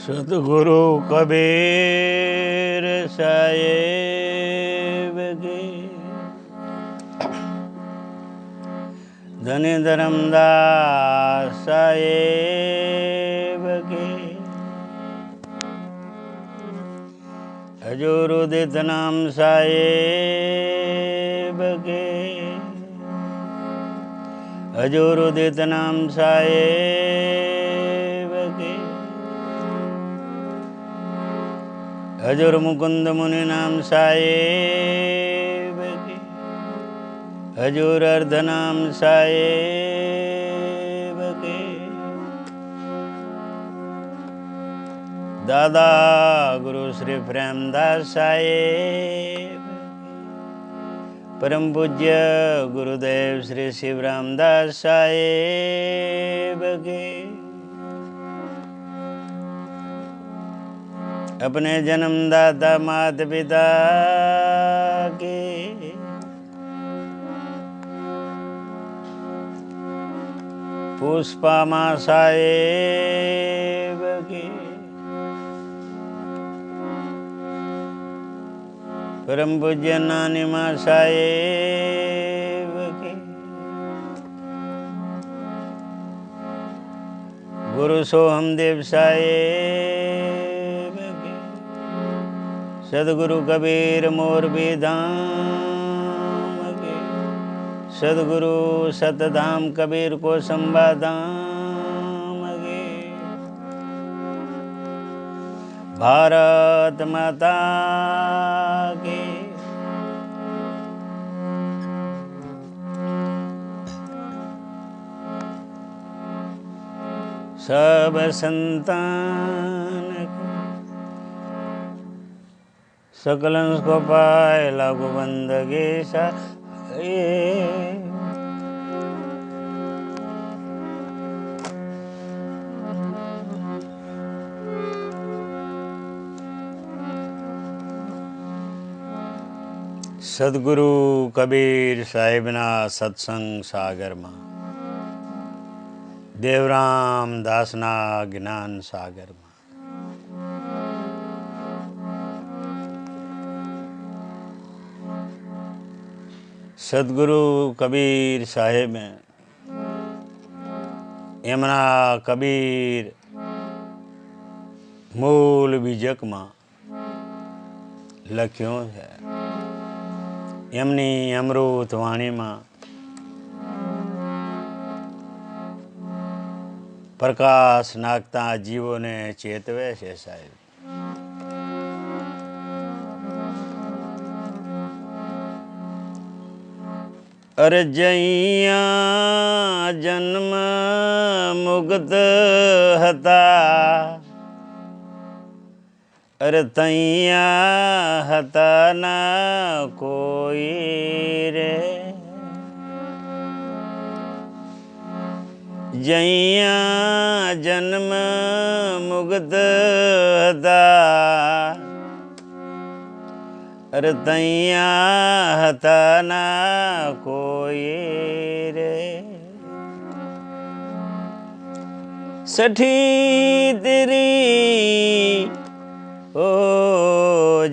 सतगुरु कबीर साहेब की धनी धर्मदास साहेब की हजूर उदित नाम साहेब के हजूर उदित नाम साहेब के हजूर मुकुंद मुनि नाम साहेब के हजूर अर्ध नाम साहेब के दादा गुरु श्री प्रेमदास साहेब परम पूज्य गुरुदेव श्री शिवरामदास साहेब के अपने जन्मदाता माता पिता के पुष्पा साहेब के परम पूज्य नानी माँ साहेब के गुरु सोहमदेव साहेब के सदगुरु कबीर मोरबी धाम के सदगुरु सतधाम कबीर को संबा धाम के भारत माता के सब संतान सकलन को पाए लागू बंदगी सा सदगुरु कबीर साहिबना सत्संग सागर में देवराम दासना ज्ञान सागर में सदगुरु कबीर साहेब एमना कबीर मूल बीजक में लख्यों है एमनी अमृत वाणी में प्रकाश नागता जीवों ने चेतवे से साहेब अरे जैया जन्म मुक्त हता अरे तैया हता ना कोई रे जैया जन्म मुक्त हता अरे तैया हता ना कोई रे सठी तेरी ओ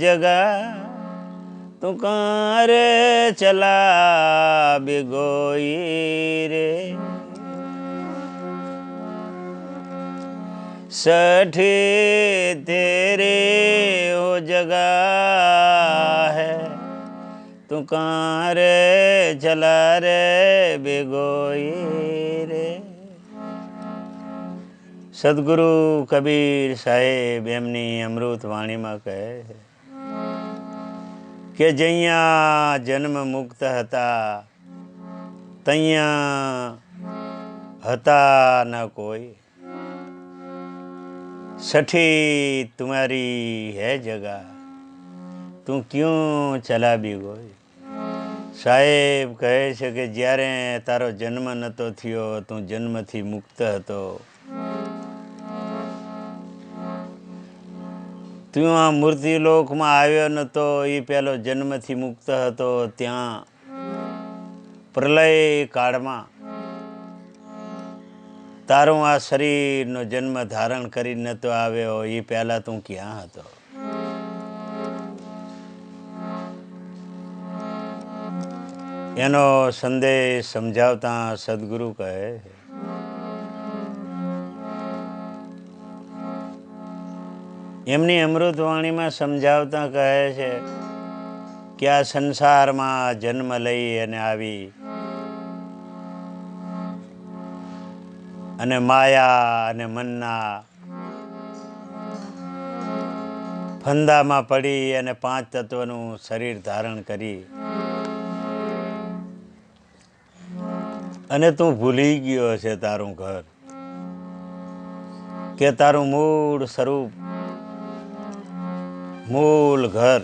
जगा तू कहाँ रे चला बिगोई रे सठी तेरे ओ जगह है तू कहाँ रे चला रे बिगोई रे सदगुरु कबीर साहेब एमनी अमृत वाणी में कहे कि जैया जन्म मुक्त हता तैया हता न कोई सठी तुम्हारी है जगह तू क्यों चला भी गोई साहेब कहे છે કે જ્યારે તારો જન્મ નતો થયો તું જન્મથી મુક્ત હતો તું આ મૂર્તિ લોકમાં આવ્યો નતો એ પહેલો જન્મથી મુક્ત હતો ત્યાં પ્રલય કાળમાં તારું આ શરીરનો જન્મ ધારણ કરી નતો આવ્યો એ પહેલા તું ક્યાં હતો? એનો સંદેશ સમજાવતા સદગુરુ કહે, એમની અમૃતવાણીમાં સમજાવતા કહે છે કે આ સંસારમાં જન્મ લઈ અને આવી અને માયા અને મનના ફંદામાં પડી અને 5 તત્વનું શરીર ધારણ કરી અને તું ભૂલી ગયો છે તારું ઘર, કે તારું મૂળ સ્વરૂપ, મૂળ ઘર,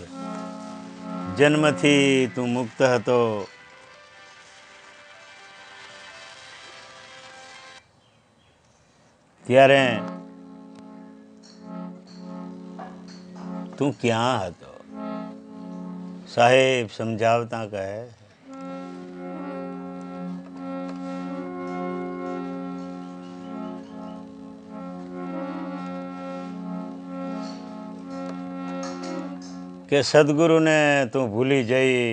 જન્મથી તું મુક્ત હતો. ત્યારે તું ક્યાં હતો? સાહેબ સમજાવતા કહે, કે સદગુરુને તું ભૂલી જઈ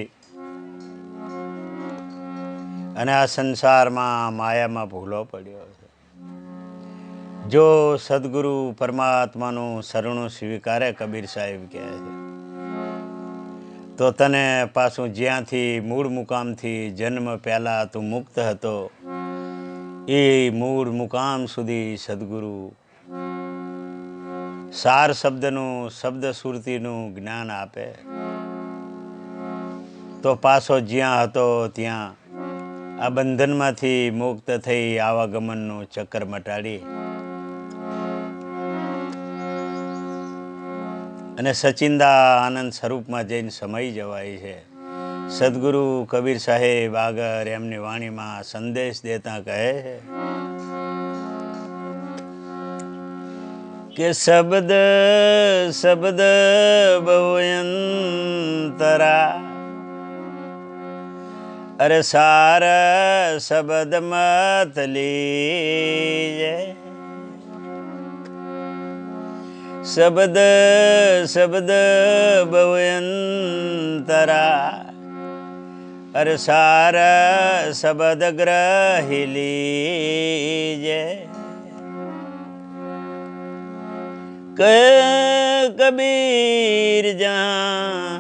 અને આ સંસારમાં માયામાં ભૂલો પડ્યો છે. જો સદગુરુ પરમાત્માનું શરણું સ્વીકારે, કબીર સાહેબ કહે છે, તો તને પાછું જ્યાંથી મૂળ મુકામથી જન્મ પહેલા તું મુક્ત હતો એ મૂળ મુકામ સુધી સદગુરુ સાર શબ્દનું, શબ્દ સુરતીનું જ્ઞાન આપે. તો પાછો જ્યાં હતો ત્યાં આ બંધનમાંથી મુક્ત થઈ આવાગમનનું ચક્કર મટાડી અને સચિંદા આનંદ સ્વરૂપમાં જઈને સમાઈ જવાય છે. સદગુરુ કબીર સાહેબ આગળ એમની વાણીમાં સંદેશ દેતા કહે છે કે શબ્દ શબ્દ બહુ અંતરા, અરે સાર શબ્દ મત લીજે. શબ્દ શબ્દ બહુ અંતરા, અરે સાર શબ્દ ગ્રહી લીજે. कबीर जहाँ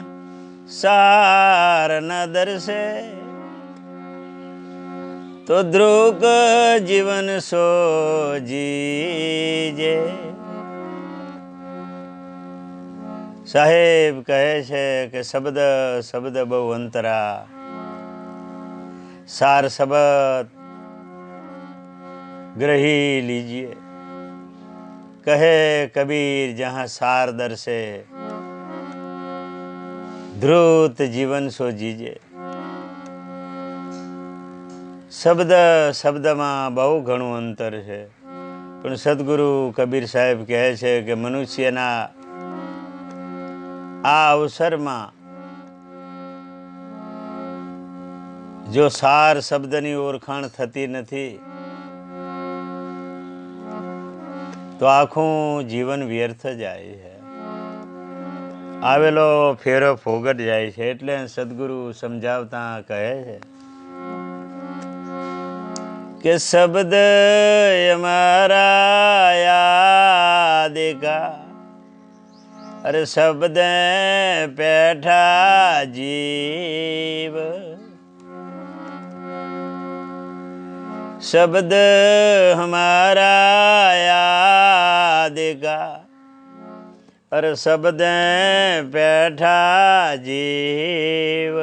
सार न दर्शे, तो ध्रुक जीवन सो जीजे. સાહેબ કહે છે કે શબ્દ શબ્દ બહુ અંતરા, સાર શબ્દ ગ્રહી લીजिए. कहे कबीर जहाँ सार दर्शे, ध्रुत जीवन सो जीजे. શબ્દ શબ્દમાં બહુ ઘણું અંતર છે, પણ સદગુરુ કબીર સાહેબ કહે છે કે મનુષ્યના આ અવસરમાં જો સાર શબ્દની ઓળખાણ થતી નથી તો આખું જીવન વ્યર્થ જાય છે, આવેલો ફેરો ફોગટ જાય છે. એટલે સદગુરુ સમજાવતા કહે છે કે શબ્દ અમારા યાદ કા, અરે શબ્દ પેઠા જીવ. शब्द हमारा याद का, और शब्द बैठा जीव.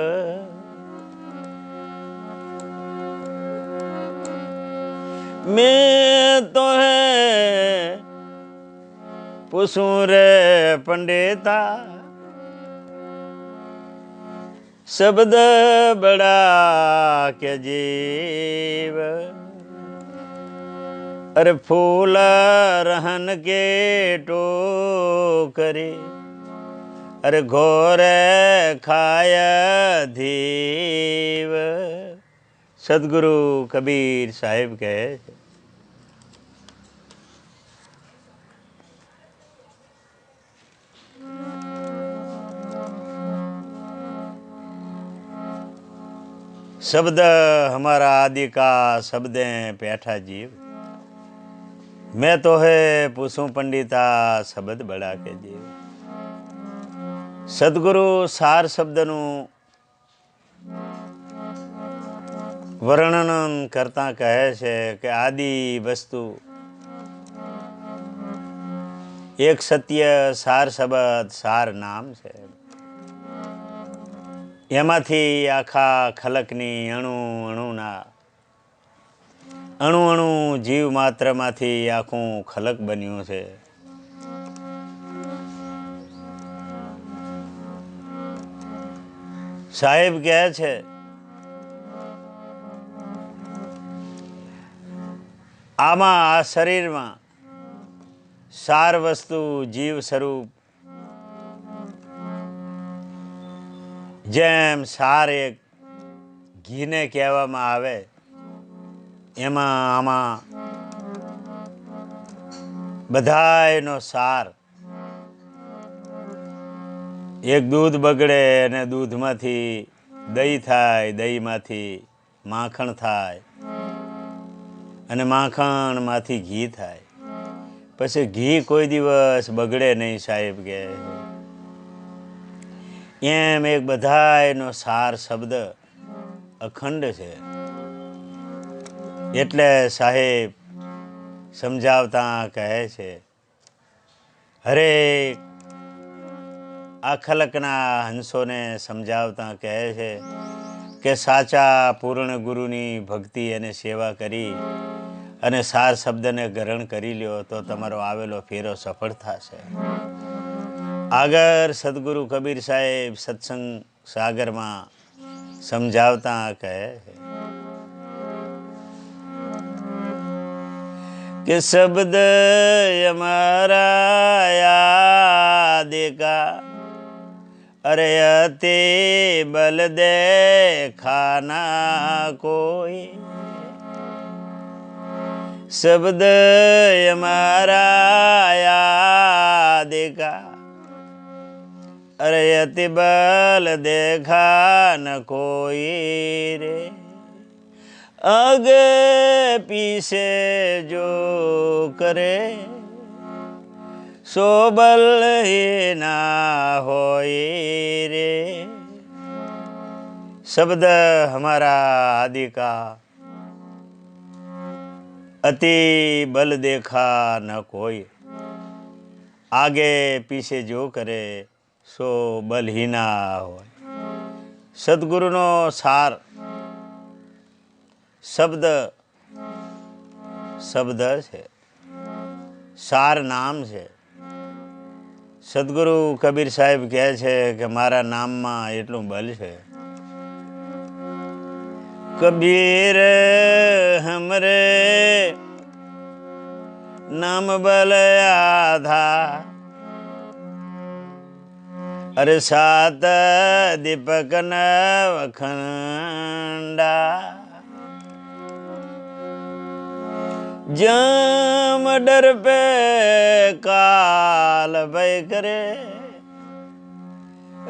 मैं तो है पूछूं रे पंडिता, शब्द बड़ा के जीव. अरे फूल रहन के टोकरी, अरे घोर खाय धीव. સદગુરુ કબીર સાહેબ કહે છે शब्द हमारा आदि का शब्दे पैठा जीव, मैं तो है पूछूं पंडिता शब्द बड़ा के जीव। सदगुरु सार शब्दનું વર્ણન કરતા કહે છે કે આદિ વસ્તુ એક સત્ય સાર શબ્દ સાર નામ છે। એમાંથી આખા ખલકની અણુ અણુ જીવ માત્રમાંથી આખું ખલક બન્યું છે। સાહેબ કહે છે આમાં આ શરીરમાં સાર વસ્તુ જીવ સ્વરૂપ જેમ સાર એક ઘીને કહેવામાં આવે એમાં આમાં બધાયનો સાર એક દૂધ બગડે અને દૂધમાંથી દહીં થાય, દહીંમાંથી માખણ થાય અને માખણમાંથી ઘી થાય। પછી ઘી કોઈ દિવસ બગડે નહીં સાહેબ કે એમ એક બધાયનો સાર શબ્દ અખંડ છે। એટલે સાહેબ સમજાવતા કહે છે હરેક આ ખલકના હંસોને સમજાવતા કહે છે કે સાચા પૂર્ણ ગુરુની ભક્તિ અને સેવા કરી અને સાર શબ્દને ગ્રહણ કરી લ્યો તો તમારો આવેલો ફેરો સફળ થશે। આગળ સદગુરુ કબીર સાહેબ સત્સંગ સાગરમાં સમજાવતા કહે છે કે શબ્દ અમારા યાદ का अरे अति बल देखा कोई, शब्द हमारा याद का अरे अति बल देखा न कोई रे, आगे पीछे जो करे सो बल ही ना होए रे। शब्द हमारा आदि का अति बल देखा न कोई, आगे पीछे जो करे सो बल ही ना होए। सदगुरु नो सार शब्द शब्द है, सार नाम है। सदगुरु कबीर साहेब કહે છે કે મારા નામમાં એટલું બલ છે। કબીર हमरे नाम बल आधा, अरे सात दीपक नवखंडा, जम डर पे काल भय करे,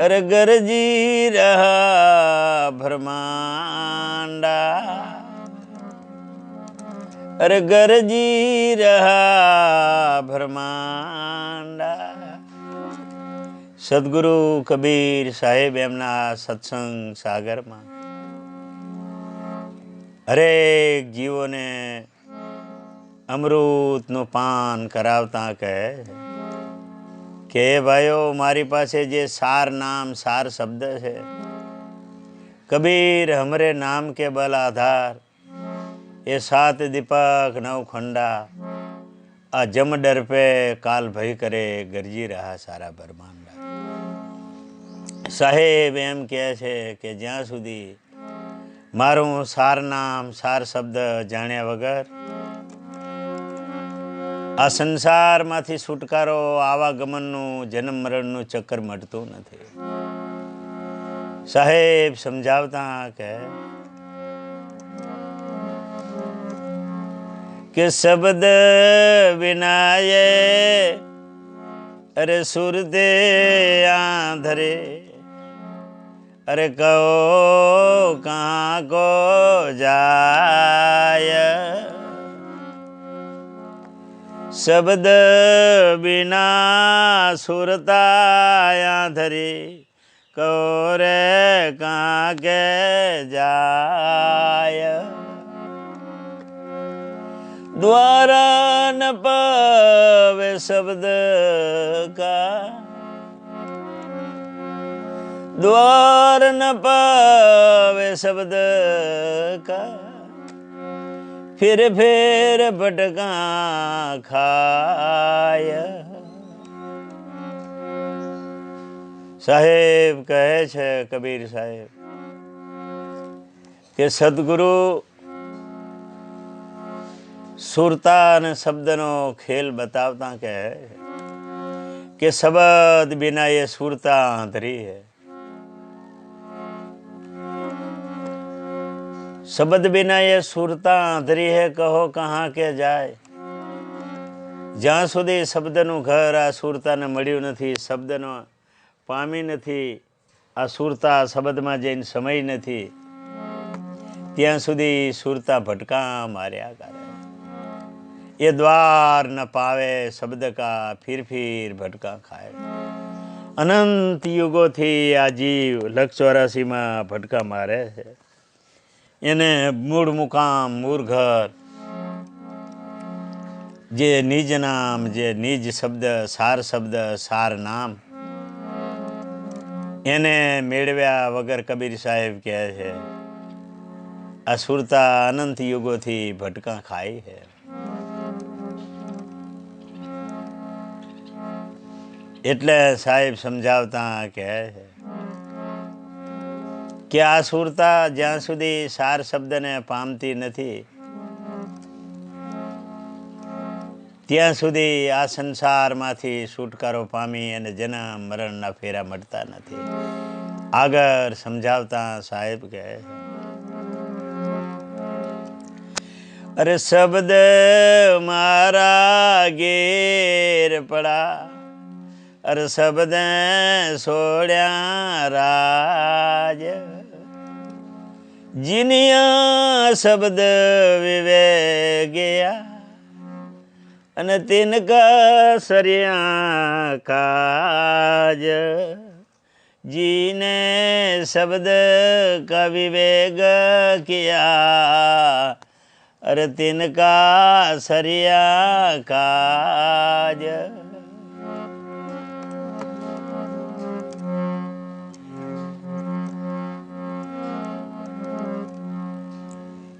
अरे गरजी रहा ब्रह्मांडा, अरे गरजी रहा ब्रह्मांडा। सदगुरु कबीर साहेब एमना सत्संग सागर में हरेक जीवों ने અમૃતનું પાન કરાવતા કહે કે ભાઈઓ મારી પાસે જે સાર નામ સાર શબ્દ છે, કબીર હમરે નામ કે બલ આધાર, એ સાત દીપક નવ ખંડા, આ જમ ડર પે કાલ ભય કરે ગરજી રહ્યા સારા બ્રહ્માંડા। સાહેબ એમ કહે છે કે જ્યાં સુધી મારું સાર નામ સાર શબ્દ જાણ્યા વગર આ સંસારમાંથી છુટકારો આવાગમનનું જન્મ મરણનું ચક્કર મટતું નથી। સાહેબ સમજાવતા કે શબ્દ વિનાયે અરે સુરતે આંધરે, अरे कहो कहाँ को जाय, शब्द बिना सुरताया धरी, कहो रे कहाँ के जाय। द्वारा न पावे शब्द का, द्वार न पावे शब्द का, फिर भटका खाय। સાહેબ કહે છે કબીર સાહેબ કે સદગુરુ સુરતા અને શબ્દનો ખેલ બતાવતા કહે કે શબ્દ बिना ये सुरता आंधरी है, शब्द बिना ये सुरता आंधरी है, कहो कहाँ के जाए। જ્યાં સુધી શબ્દનું ઘર આ સુરતાને મળ્યું નથી, શબ્દનો પામી નથી, આ સુરતા શબ્દમાં જઈને સમય નથી, ત્યાં સુધી સુરતા ભટકા માર્યા કરે। એ દ્વાર ન પાવે શબ્દ કા, ફીર ભટકા ખાય। અનંત યુગોથી આ જીવ 184માં ભટકા મારે છે। એને મૂળ મુકામ, મૂળ ઘર, જે નિજ નામ, જે નિજ શબ્દ, સાર નામ, એને મેળવ્યા વગર કબીર સાહેબ કહે છે આ સુરતા અનંત યુગોથી ભટકા ખાઈ છે। એટલે સાહેબ સમજાવતા કહે છે કે આ સુરતા જ્યાં સુધી સાર શબ્દને પામતી નથી, ત્યાં સુધી આ સંસારમાંથી છુટકારો પામી અને જન્મ મરણના ફેરા મળતા નથી। આગળ સમજાવતા સાહેબ કહે અરે શબ્દ મારા ઘેર પડા, અરે શબ્દ છોડ્યા રાજ, જીનિયા શબ્દ વિવેક ગયા, અને तिनका सरिया काज। जीने शब्द का विवेक किया, अरे तिनका सरिया काज।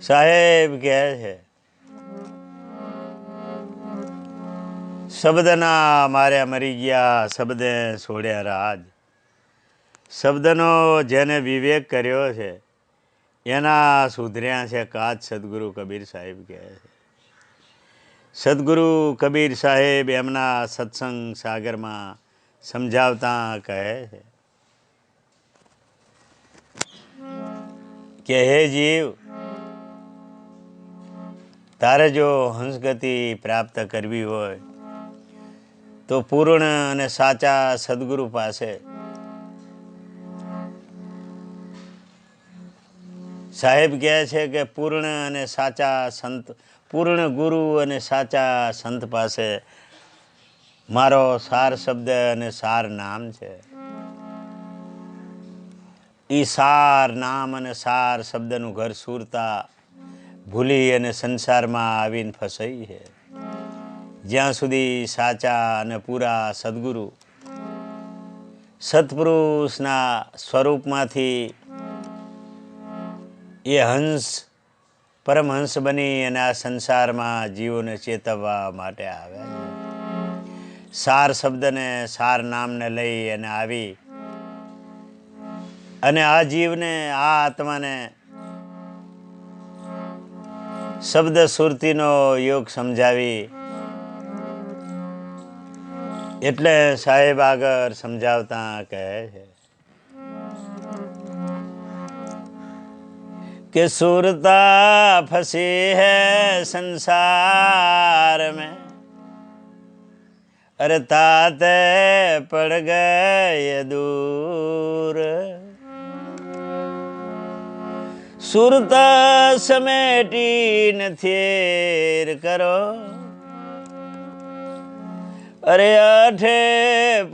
साहेब કહે છે શબ્દના માર્યા મરી ગયા, શબ્દે છોડ્યા રાજ। શબ્દનો જેને વિવેક કર્યો છે એના સુધર્યા છે કાચ, સદગુરુ કબીર સાહેબ કહે છે। સદગુરુ કબીર સાહેબ એમના સત્સંગ સાગરમાં સમજાવતા કહે છે કે હે જીવ, તારે જો હંસગતિ પ્રાપ્ત કરવી હોય તો પૂર્ણ અને સાચા સદગુરુ પાસે, સાહેબ કહે છે કે પૂર્ણ અને સાચા સંત, પૂર્ણ ગુરુ અને સાચા સંત પાસે મારો સાર શબ્દ અને સાર નામ છે। એ સાર નામ અને સાર શબ્દનું ઘર સુરતા ભૂલી અને સંસારમાં આવીને ફસાઈ છે। જ્યાં સુધી સાચા અને પૂરા સદગુરુ સત્પુરુષના સ્વરૂપમાંથી એ હંસ પરમહંસ બની અને આ સંસારમાં જીવોને ચેતવવા માટે આવે છે। સાર શબ્દને સાર નામને લઈ અને આવી અને આ જીવને, આ આત્માને શબ્દ સુરતીનો યોગ સમજાવી, એટલે સાહેબ આગળ સમજાવતા કહે છે કે સુરતા ફસી है संसार में, अरे ताते पड़ गए दूर, સુરતા સમેટીને થેર કરો, અરે આઠે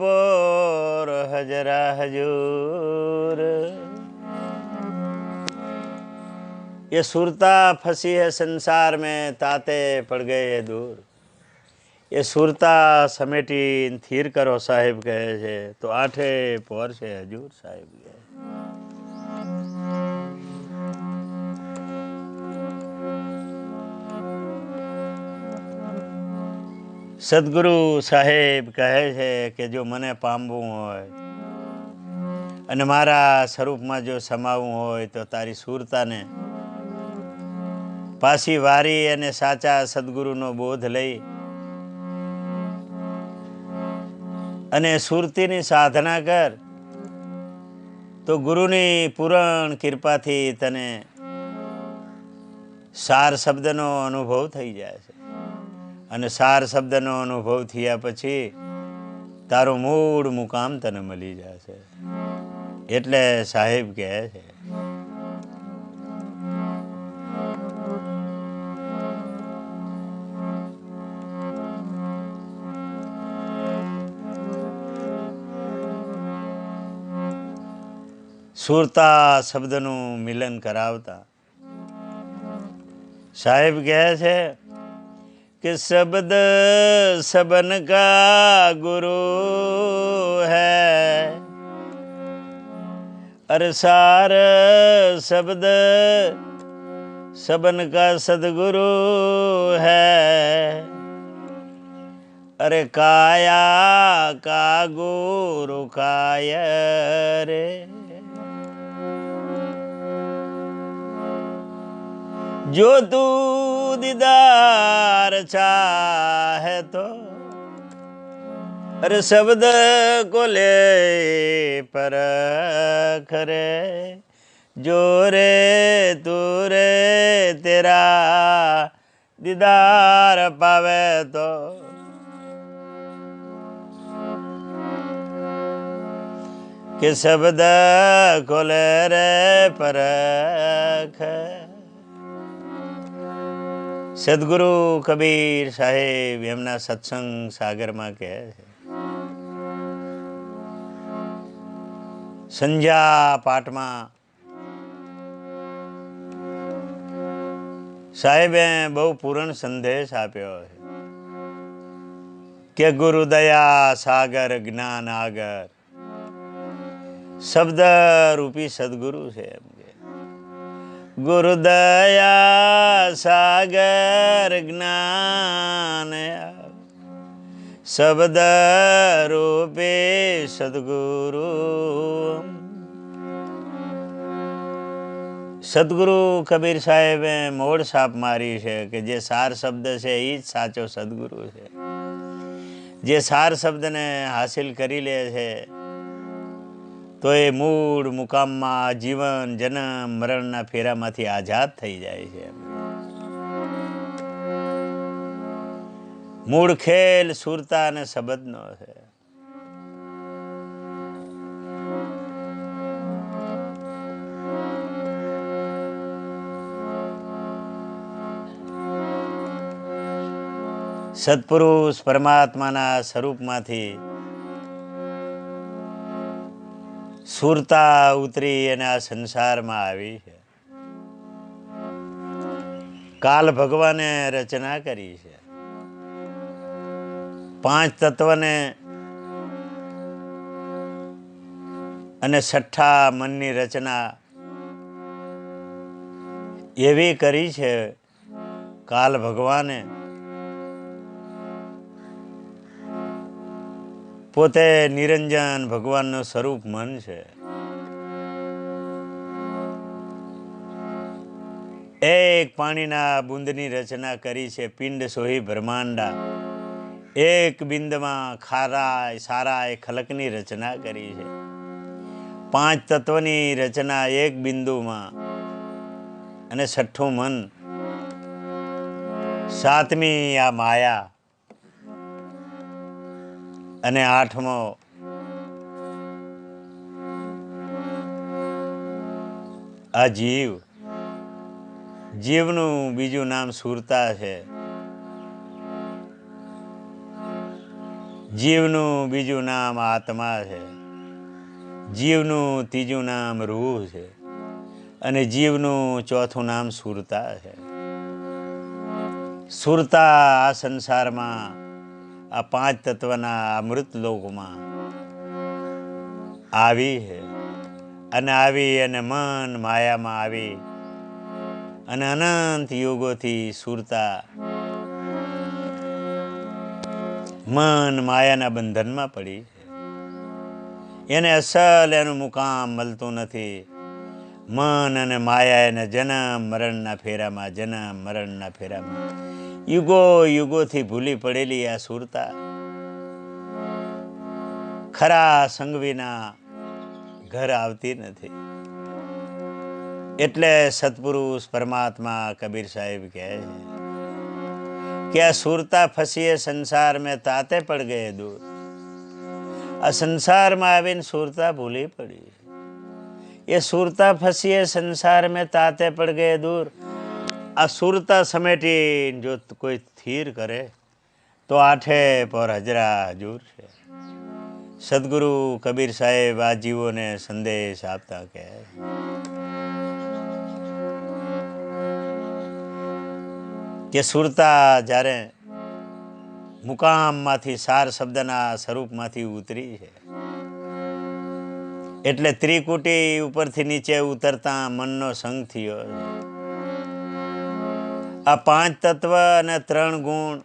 પોર હજરા હજૂર. ये सुरता फंसी है संसार में, ताते पड़ गए है दूर. ये सुरता समेटी थीर करो साहेब કહે છે, તો આઠે પોર છે હજૂર સાહેબ કહે. સદગુરુ સાહેબ કહે છે કે જો મને પામવું હોય અને મારા સ્વરૂપમાં જો સમાવવું હોય તો તારી સુરતાને પાછી વારી અને સાચા સદગુરુનો બોધ લઈ અને સુરતીની સાધના કર, તો ગુરુની પૂરણ કૃપાથી તને સાર શબ્દનો અનુભવ થઈ જાય છે. અને સાર શબ્દનો અનુભવ થયા પછી તારું મૂળ મુકામ તને મળી જશે. એટલે સાહેબ કહે છે સુરતા શબ્દનું મિલન કરાવતા સાહેબ કહે છે कि शब्द सबन का गुरु है, अरे सार शब्द सबन का सदगुरु है, अरे काया का गुरु काया रे. जो तू दीदार चाहे तो अरे शब्द को ले परख रे, जो रे तू रे तेरा दीदार पावे तो. कि शब्द को ले रे परख. સદગુરુ કબીર સાહેબ એમના સત્સંગ સાગરમાં કહે છે, સંધ્યા પાઠમાં સાહેબે બહુ પૂર્ણ સંદેશ આપ્યો છે કે ગુરુ દયા સાગર જ્ઞાન આગર, શબ્દ રૂપી સદગુરુ છે. गुरु दया सागर ज्ञान शब्द रूपे सदगुरु. સદગુરુ કબીર સાહેબે મોડ સાપ મારી છે કે જે સાર શબ્દ છે એ જ સાચો સદગુરુ છે. જે સાર શબ્દને હાસિલ કરી લે છે તો એ મૂળ મુકામમાં જીવન જન્મ મરણના ફેરામાંથી આઝાદ થઈ જાય છે. મૂળ ખેલ સુરતા અને શબ્દનો છે. સત્પુરુષ પરમાત્માના સ્વરૂપમાંથી સુરતા ઉતરી અને આ સંસારમાં આવી છે. કાલ ભગવાને રચના કરી છે. 5 તત્વને અને 6ઠા મનની રચના એવી કરી છે કાલ ભગવાને પોતે નિરંજન ભગવાનનું સ્વરૂપ મન છે. એક પાણીના બુંદની રચના કરી છે. પિંડ સોહી બ્રહ્માંડા. એક બિંદમાં ખારાય સારાય ખલકની રચના કરી છે. 5 તત્વની રચના એક બિંદુમાં અને 6ઠું મન, 7મી આ માયા અને 8મો આ જીવ. જીવનું બીજું નામ સુરતા છે. જીવનું બીજું નામ આત્મા છે. જીવનું ત્રીજું નામ રૂહ છે. અને જીવનું ચોથું નામ સુરતા છે. સુરતા આ સંસારમાં, આ પાંચ તત્વના અમૃત લોકમાં આવી છે. અને આવી અને મન માયામાં આવી અને અનંત યુગોથી સુરતા મન માયાના બંધનમાં પડી છે. એને અસલ એનું મુકામ મળતું નથી. મન અને માયા એને જન્મ મરણના ફેરામાં યુગો યુગોથી ભૂલી પડેલી આ સુરતા ખરા સંગ વિના ઘર આવતી નથી. એટલે સત્પુરુષ પરમાત્મા કબીર સાહેબ કહે છે કે આ સુરતા ફસીએ સંસાર મેં તાતે પડ ગયે દૂર. આ સંસારમાં આવીને સુરતા ભૂલી પડી. એ સુરતા ફસીએ સંસાર મેં તાતે પડ ગયે દૂર. આ સુરતા સમેટી જો કોઈ સ્થિર કરે તો આઠે પર હજરા હજૂર છે. સદગુરુ કબીર સાહેબ આ જીવોને સંદેશ આપતા કહે કે સુરતા જ્યારે મુકામમાંથી સાર શબ્દના સ્વરૂપમાંથી ઉતરી છે એટલે ત્રિકુટી ઉપરથી નીચે ઉતરતા મનનો સંગ થયો. આ પાંચ તત્વ અને ત્રણ ગુણ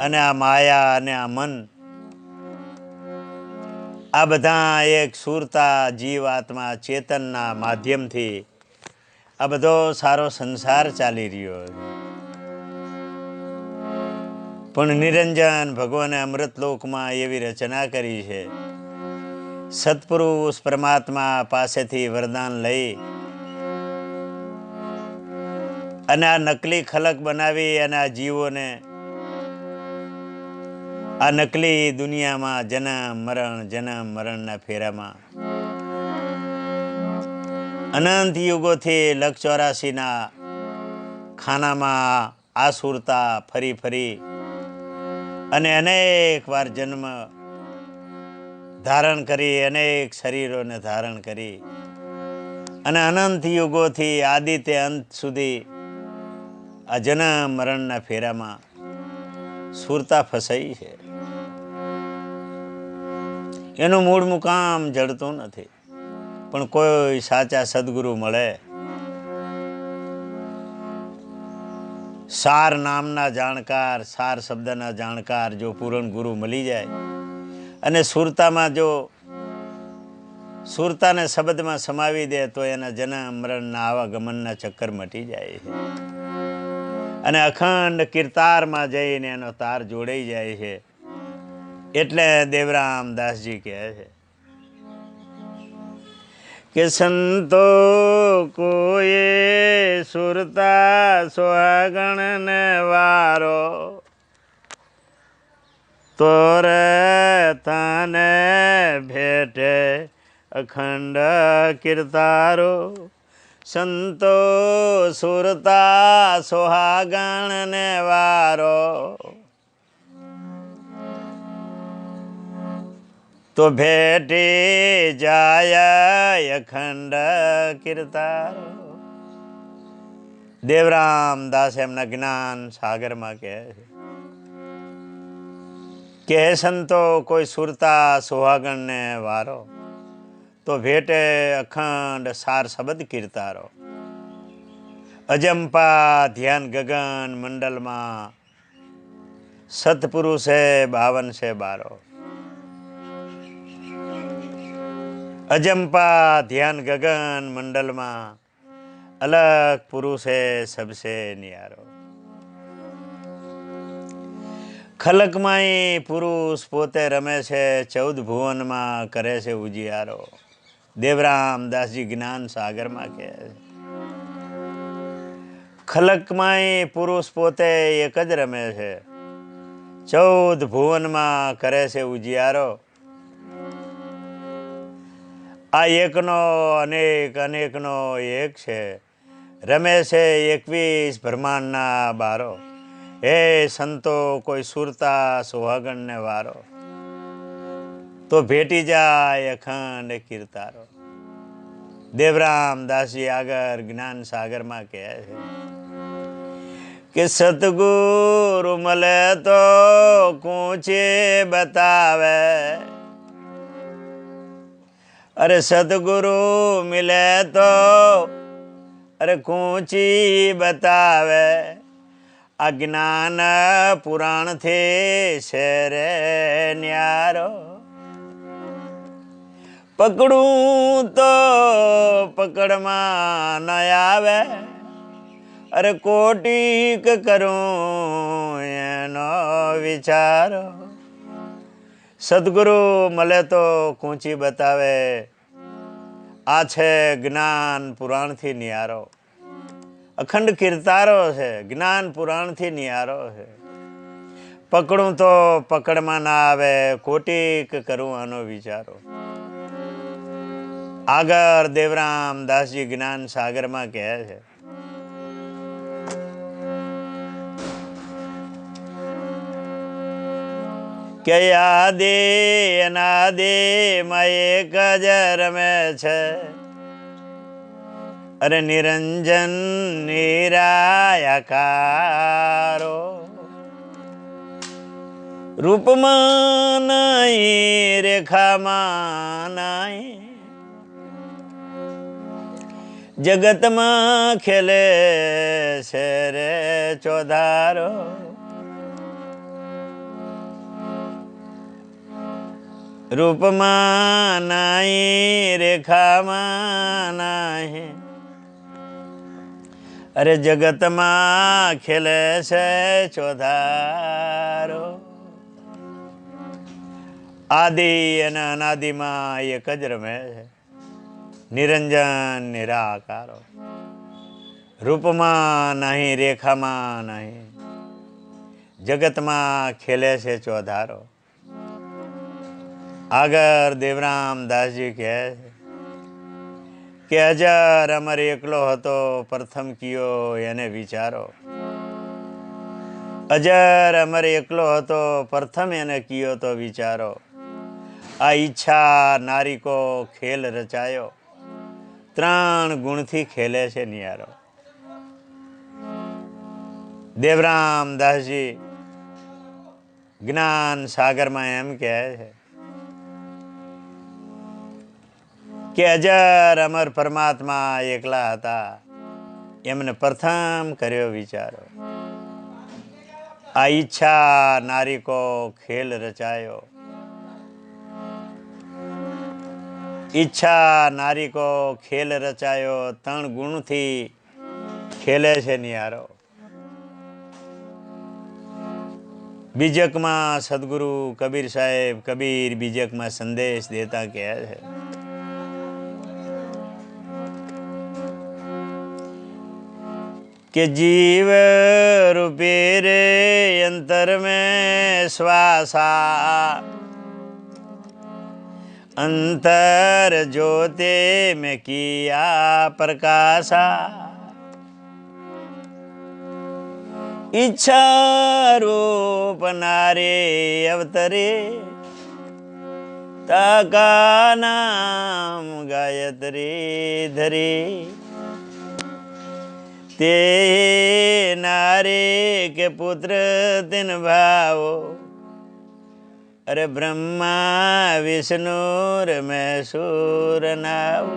અને આ માયા અને આ મન, આ બધા એક સુરતા જીવ આત્મા ચેતનના માધ્યમથી આ બધો સારો સંસાર ચાલી રહ્યો છે. પણ નિરંજન ભગવાને અમૃતલોકમાં એવી રચના કરી છે. સત્પુરુષ પરમાત્મા પાસેથી વરદાન લઈ અને આ નકલી ખલક બનાવી અને આ જીવોને આ નકલી દુનિયામાં જન્મ મરણના ફેરામાં અનંત યુગોથી 184ના ખાનામાં આ સુરતા ફરી અને અનેક વાર જન્મ ધારણ કરી, અનેક શરીરોને ધારણ કરી અને અનંત યુગોથી આદિ તે અંત સુધી આ જન્મ મરણના ફેરામાં સુરતા ફસાઈ છે. એનું મૂળ મુકામ જડતું નથી. પણ કોઈ સાચા સદગુરુ મળે, સાર નામના જાણકાર, સાર શબ્દના જાણકાર જો પૂરણ ગુરુ મળી જાય અને સુરતામાં જો સુરતાને શબ્દમાં સમાવી દે તો એના જન્મ મરણના આવાગમનના ચક્કર મટી જાય છે અને અખંડ કીર્તારમાં જઈને એનો તાર જોડાઈ જાય છે. એટલે દેવરામ દાસજી કહે છે કે સંતો કોએ સુરતા સુહાગણ ને વારો તોરે તને ભેટે અખંડ કીર્તારો. સંતો સુરતા સુહાગણ ને વારો તો ભેટી જાય અખંડ કીર્તારો. દેવરામ દાસ એમના જ્ઞાન સાગરમાં કહે છે કે હે સંતો, કોઈ સુરતા સુહાગણ ને વારો તો ભેટે અખંડ સાર શબ્દ કીર્તારો. અજંપા ધ્યાન ગગન મંડલમાં સતપુરુષે 52 છે બારો. અજંપા ધ્યાન ગગન મંડલમાં અલગ પુરુષે સબસે ન્યારો. ખલકમાંય પુરુષ પોતે રમે છે, 14 ભુવનમાં કરે છે ઉજિયારો. દેવરામ દાસજી જ્ઞાન સાગરમાં કહે છે ખલકમાંય પુરુષ પોતે એક જ રમે છે, 14 ભુવનમાં કરે છે ઉજિયારો. આ એકનો અનેક, અનેકનો એક છે, રમે છે 21 બ્રહ્માંડના બારો. હે સંતો કોઈ સુરતા સુહાગણને વારો, તો ભેટી જાય અખંડ કીર્તારો. દેવરામ દાસજી આગળ જ્ઞાન સાગરમાં કહે છે કે સતગુરુ મળે તો કૂંચે બતાવે, અરે સતગુરુ મિલે તો અરે કૂંચી બતાવે. અજ્ઞાન પુરાણથી શેરે ન્યારો, પકડું તો પકડમાં ન આવે, અરે કોટીક કરું એનો વિચારો. સદગુરુ મળે તો કૂંચી બતાવે, આ છે જ્ઞાન પુરાણથી નિયારો. અખંડ કીર્તારો છે, જ્ઞાન પુરાણથી નિયારો છે. પકડું તો પકડમાં ના આવે, કોટીક કરું આનો વિચારો. આગળ દેવરામ દાસજી જ્ઞાન સાગરમાં કહે છે કે યાદે અનાદે માં એક જ રમે છે, અરે નિરંજન નિરાયકારો. રૂપમાં નહીં રેખામાં નહીં, જગતમાં ખેલે છે રે ચોધારો. રૂપમાં નહીં રેખામાં નહીં, અરે જગતમાં ખેલે છે ચોધારો. આદિ અને અનાદિમાં એક જ રમે છે, નિરંજન નિરાકારો. રૂપમાં નહીં રેખામાં નહીં, જગતમાં ખેલે છે ચોધારો. આગળ દેવરામ દાસજી કહે છે કે અજર અમર એકલો હતો, પ્રથમ કિયો એને વિચારો. અજર અમર એકલો હતો, પ્રથમ એને કિયો તો વિચારો. આ ઈચ્છા નારી કો ખેલ રચાયો, 3 ગુણથી ખેલે છે નિયારો. દેવરામ દાસજી જ્ઞાન સાગરમાં એમ કહે છે કે અજર અમર પરમાત્મા એકલા હતા, એમને પ્રથમ કર્યો વિચારો. આ ઈચ્છા નારી કો ખેલ રચાયો. ઈચ્છા નારી કો ખેલ રચાયો, 3 ગુણથી ખેલે છે નિયારો. બીજકમાં સદગુરુ કબીર સાહેબ કબીર બીજકમાં સંદેશ દેતા કહે છે કે જીવ રૂપે રે અંતર में श्वासा, अंतर ज्योति में किया प्रकाशा. इच्छा रूप नारे अवतरे, ताका नाम गायत्री धरी. ते नारे के पुत्र तिन भावो, अरे ब्रह्मा विष्णु महेश्वर नाव.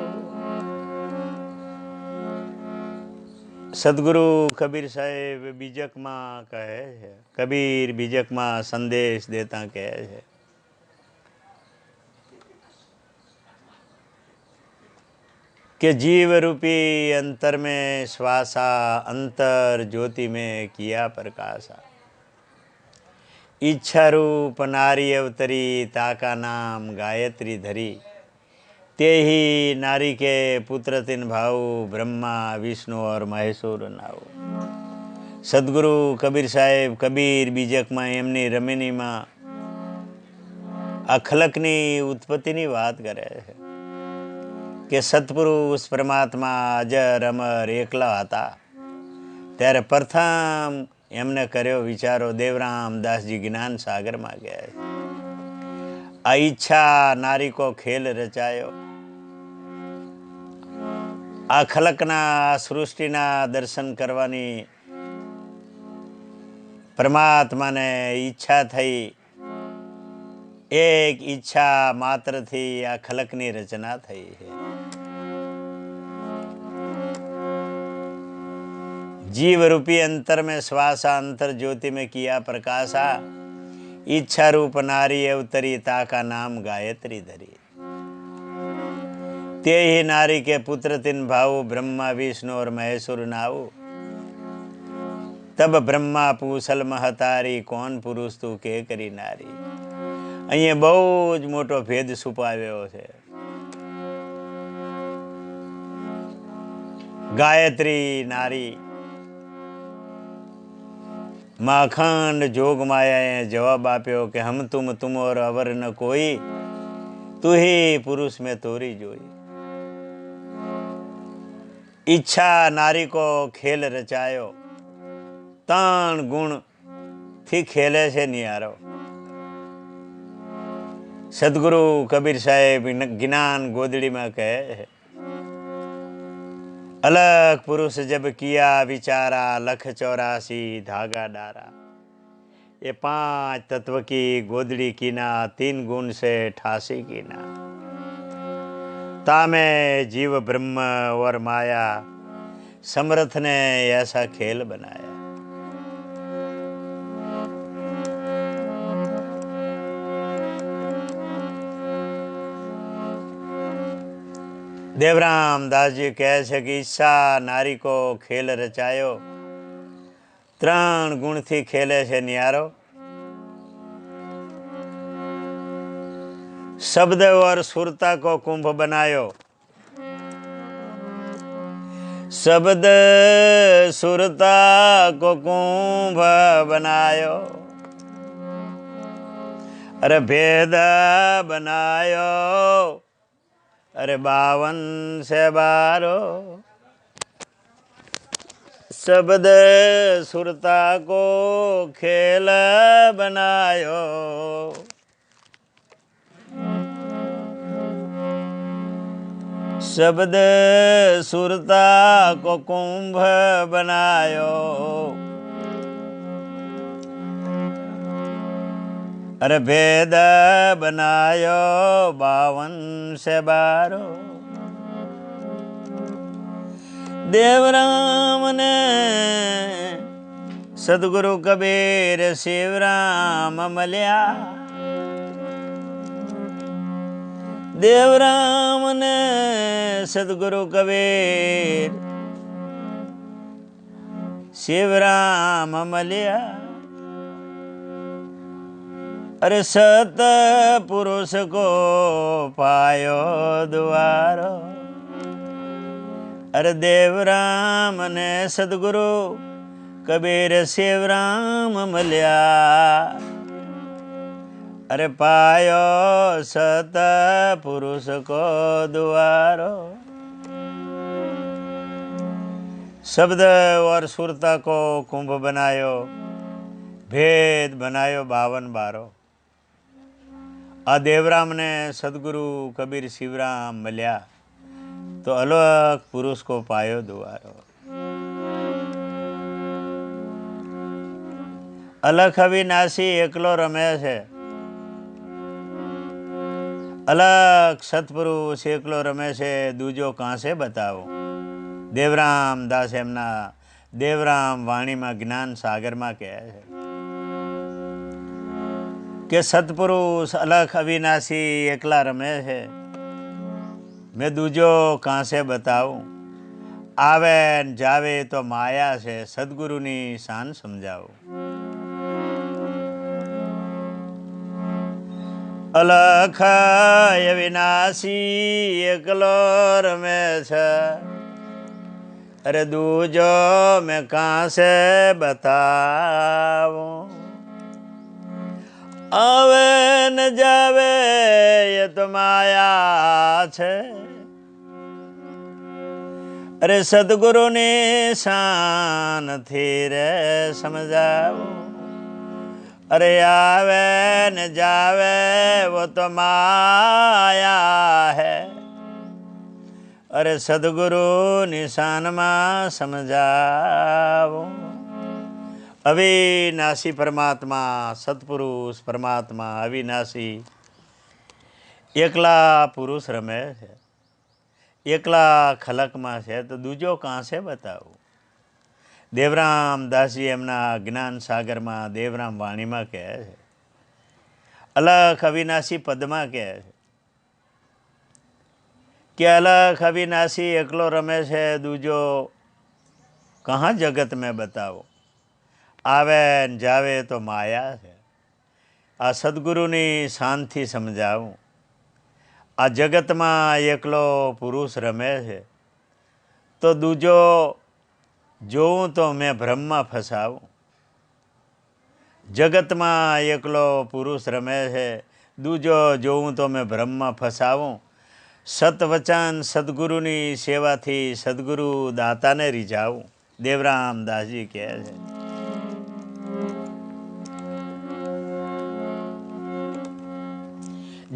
સદગુરુ કબીર સાહેબ બીજકમાં કહે છે, કબીર બીજકમાં સંદેશ દેતા કહે છે कि जीव रूपी अंतर में श्वासा, अंतर ज्योति में किया प्रकाशा. इच्छा रूप नारी अवतरी, ताका नाम गायत्री धरी. ते ही नारी के पुत्र तिन भाऊ, ब्रह्मा विष्णु और महेश्वर नाऊ. सदगुरु कबीर साहेब कबीर बीजक में एमनी रमिनी में आ खलकनी उत्पत्तिनी વાત કરે છે. કે સત્પુરુષ પરમાત્મા અજર અમર એકલા હતા, ત્યારે પ્રથમ એમને કર્યો વિચારો દેવરામદાસજી જ્ઞાન સાગરમાં ગયા. આ ઈચ્છા નારી કો ખેલ રચાયો. આ ખલકના સૃષ્ટિના દર્શન કરવાની પરમાત્માને ઈચ્છા થઈ. એક ઈચ્છા માત્રથી આ ખલકની રચના થઈ છે. जीव रूपी अंतर में श्वासा अंतर ज्योति में किया प्रकाशा. इच्छा रूप नारी अवतरी ताका नाम गायत्री धरी. ते ही नारी के पुत्र तिन भाऊ ब्रह्मा विष्णु और महेश्वर नाऊ. तब ब्रह्मा पूसल महतारी કોણ પુરુષ તું કે કરી નારી. અહીંયા બહુ જ મોટો ભેદ છુપાવ્યો છે. ગાયત્રી નારી માં અખંડ જોગ માયાએ જવાબ આપ્યો કે હમ તુમ ઓર અવર ન કોઈ, તું ही પુરુષ મેં તોરી જોઈ. ઈચ્છા નારી કો ખેલ રચાયો. 3 ગુણથી ખેલે છે નિયારો. સદગુરુ કબીર સાહેબ જ્ઞાન ગોદડીમાં કહે છે, अलग पुरुष जब किया विचारा लख 84 धागा डारा. ये 5 तत्व की गोदड़ी कीना 3 गुण से 88 कीना. तामे जीव ब्रह्म और माया समर्थ ने ऐसा खेल बनाया. देवरामदास जी કહે છે કે ઈચ્છા નારી કો ખેલ રચાયો. 3 ગુણથી ખેલે છે નિયારો. शब्द और सुरता को कुंभ बनायो. शब्द सुरता को कुंभ बनायो. अरे भेद बनायो. अरे 52 से 12 शब्द सुरता को खेल बनायो. शब्द सुरता को कुंभ बनायो. अरे भेद बनायो 52 से 12. देवराम ने सदगुरु कबीर शिवराम मल्या. देवराम ने सदगुरु कबीर शिवराम मल्या. अरे सत पुरुष को पायो द्वारो. अरे देवराम ने सदगुरु कबीर शिवराम मल्या. अरे पायो सत पुरुष को द्वारो. शब्द और सुरता को कुंभ बनायो. भेद बनायो 52 12. आ देवराम ने सदगुरु कबीर शिवराम मल्या तो अलग पुरुष को पायो द्वारो. अलख अविनाशी एकलो रमे છે. अलग सतपुरुष एकलो रमे છે, दूजो कांसे बताવો. देवराम दास એમના देवराम વાણીમાં જ્ઞાન સાગરમાં કહે છે કે સતપુરુષ અલખ અવિનાશી એકલા રમે છે. મેં દૂજો કાંસે બતાવું. આવે ને જાવે તો માયા છે. સદગુરુની શાન સમજાવું. અલખ અવિનાશી એકલો રમે છે. अरे दूजो मैं कहाँ से बताऊं. आवे न जावे ये तो माया छे. અરે સદગુરુની શાનથી રે સમજાવો, અરે આવે ને જાવે વો તો માયા હે, અરે સદગુરુ નિશાનમાં સમજાવો. અવિનાશી પરમાત્મા, સત્પુરુષ પરમાત્મા અવિનાશી એકલા પુરુષ રમે છે, એકલા ખલકમાં છે, તો દૂજો કાં છે બતાવું. દેવરામ દાસજી એમના જ્ઞાન સાગરમાં દેવરામ વાણીમાં કહે છે, અલખ અવિનાશી પદમાં કહે છે કે અલખ અવિનાશી એકલો રમે છે, દૂજો કहाँ જગત મેં બતાવો, આવે ને જાવે તો માયા છે. આ સદગુરુની શાનથી સમજાવું, આ જગતમાં એકલો પુરુષ રમે છે, તો દૂજો જોઉં તો મેં ભ્રમમાં ફસાવું. જગતમાં એકલો પુરુષ રમે છે, દૂજો જોઉં તો મેં ભ્રમમાં ફસાવું. સતવચન સદગુરુની સેવાથી સદગુરુ દાતાને રીઝાવું. દેવરામ દાસજી કહે છે,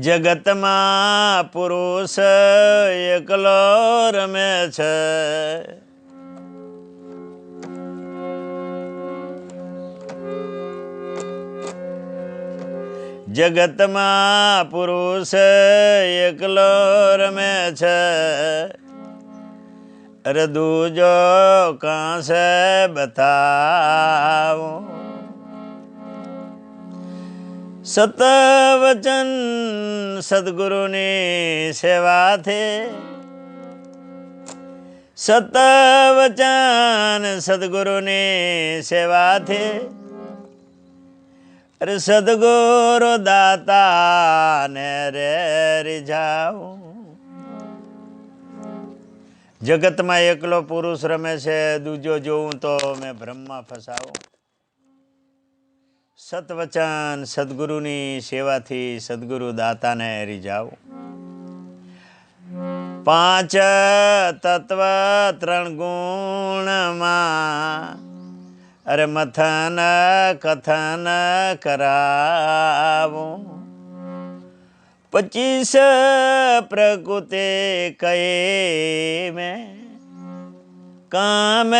જગતમાં પુરુષ એકલો રમે છે, જગતમાં પુરુષ એકલો રમે છે, અરે દૂજો કાં છે બતાવો. સતવચન સદગુરુની સેવાથી, સતવચન સદગુરુની સેવાથી, અરે સદગુરુ દાતાને રે રીઝાવું. જગતમાં એકલો પુરુષ રમે છે, દૂજો જોઉં તો મેં ભ્રમમાં ફસાવું. સતવચન સદગુરુની સેવાથી સદગુરુ દાતાને રીઝાવું. પાંચ તત્વ ત્રણ ગુણમાં અરે મથન કથન કરાવું. 25 પ્રકૃતિ કઈ મેં કામ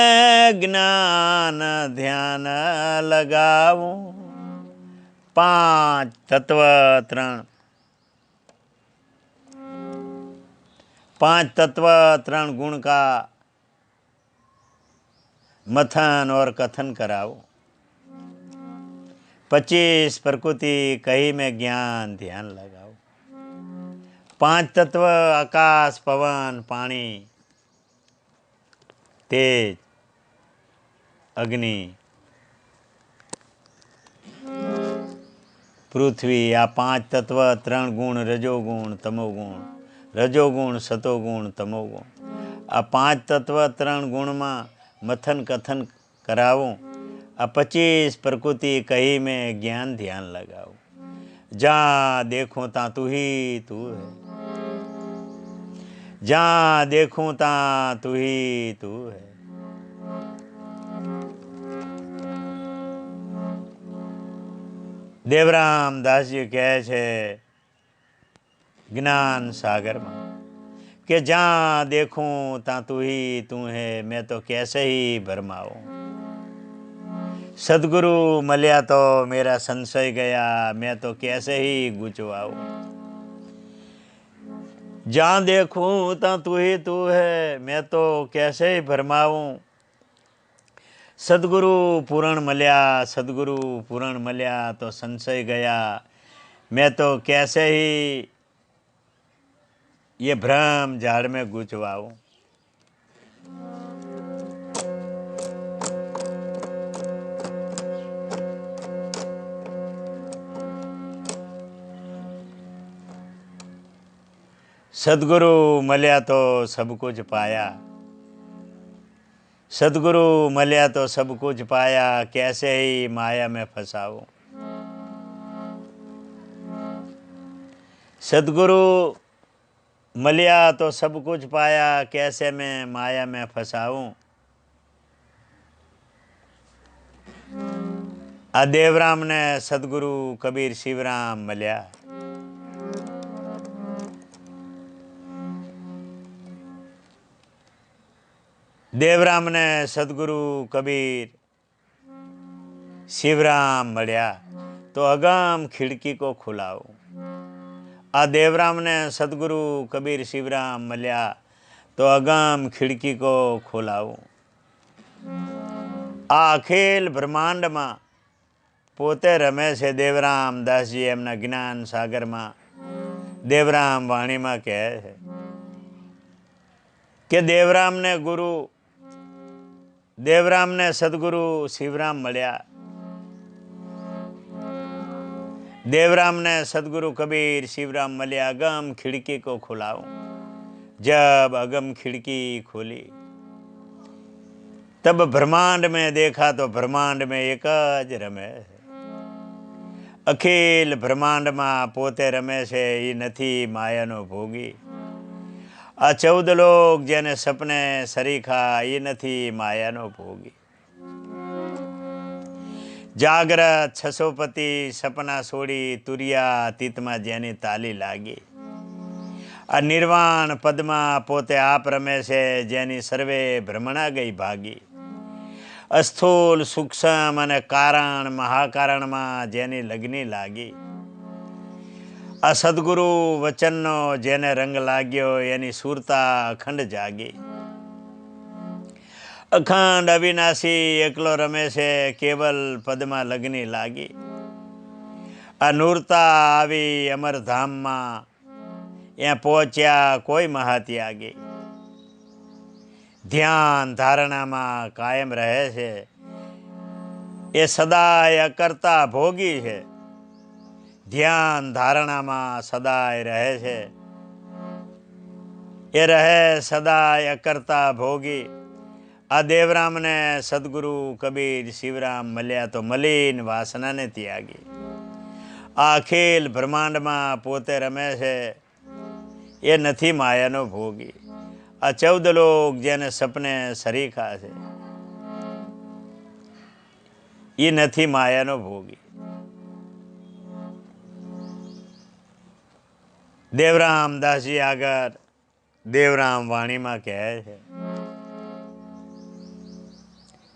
જ્ઞાન ધ્યાન લગાવું. 5 તત્વ 3, 5 तत्व 3 गुण का मथन और कथन कराओ. 25 प्रकृति कही में ज्ञान ध्यान लगाओ. 5 तत्व आकाश पवन पानी तेज अग्नि पृथ्वी, आ 5 तत्व 3 गुण रजोगुण तमोगुण, रजोगुण सतोगुण तमोगुण. आ 5 तत्व 3 गुण में मथन कथन कराऊँ. आ 25 प्रकृति कही में ज्ञान ध्यान लगाऊँ. जहाँ देखूँ ता तू ही तू है, जहाँ देखूँ ता तू ही तू है. देवराम दास जी कहे छे ज्ञान सागर में कि जहाँ देखूँ ता तू ही तू है, मैं तो कैसे ही भरमाऊँ. सदगुरु मल्या तो मेरा संशय गया, मैं तो कैसे ही गुचवाऊँ. जहाँ देखूँ ता तू ही तू है, मैं तो कैसे ही भरमाऊँ. सदगुरु पूर्ण मल्या, सदगुरु पूर्ण मल्या तो संशय गया, मैं तो कैसे ही ये भ्रम झाड़ में गुचवाऊँ. सदगुरु मल्या तो सब कुछ पाया, सदगुरु मल्या तो सब कुछ पाया, कैसे ही माया में फंसाऊं. सदगुरु मलिया तो सब कुछ पाया, कैसे मैं माया में फंसाऊं। आ देवराम ने सदगुरु कबीर शिवराम मलिया। देवराम ने सदगुरु कबीर शिवराम मलिया तो अगम खिड़की को खुलाओ। आ देवराम ने सदगुरु कबीर शिवराम मलिया तो अगम खिड़की को खोलाओ। आ अखिल ब्रह्मांड में पोते रमे છે देवराम दासजी एमना ज्ञान सागर में देवराम वाणी में कहे છે कि देवराम ने सदगुरु शिवराम मलिया। देवराम ने सदगुरु कबीर शिवराम मलिया अगम खिड़की को खुलाओ। जब अगम खिड़की खोली तब ब्रह्मांड में देखा तो ब्रह्मांड में एक ज रमे। अखिल ब्रह्मांड में पोते रमे છે એ નથી માયાનો ભોગી। आ 14 लोग जेने सपने सरीखा ये નથી માયાનો ભોગી। जागृत छसोपति सपना छोड़ी तुरिया तीत में जेनी ताली लागी। आ निर्वाण पदमा पोते आप रमे છે जेनी सर्वे भ्रमणा गई भागी। अस्थूल सूक्ष्म अने कारण महाकारण में जेनी लग्नी लागी। आ सदगुरु वचननो जेने रंग लाग्यो एनी सुरता अखंड जागी। अखंड अविनाशी एकलो रमे છે केवल पदमा लग्नी लागी। आ नूरता आवी अमर धाम में या पहुंच्या कोई महात्यागी। ध्यान धारणा में कायम रहे છે ये सदाय अकर्ता भोगी है। ध्यान धारणा में सदाय रहे છે ये रहे सदाय अकर्ता भोगी। आ देवराम ने सदगुरु कबीर शिवराम मलिया तो मलिन वासना ने त्यागी। आ अखिल ब्रह्मांड में पोते रमे છે ये નથી માયાનો ભોગી। आ 14 लोग जेने सपने सरीखा છે ये નથી માયાનો ભોગી। देवराम दासजी आगर देवराम वाणी में कहे છે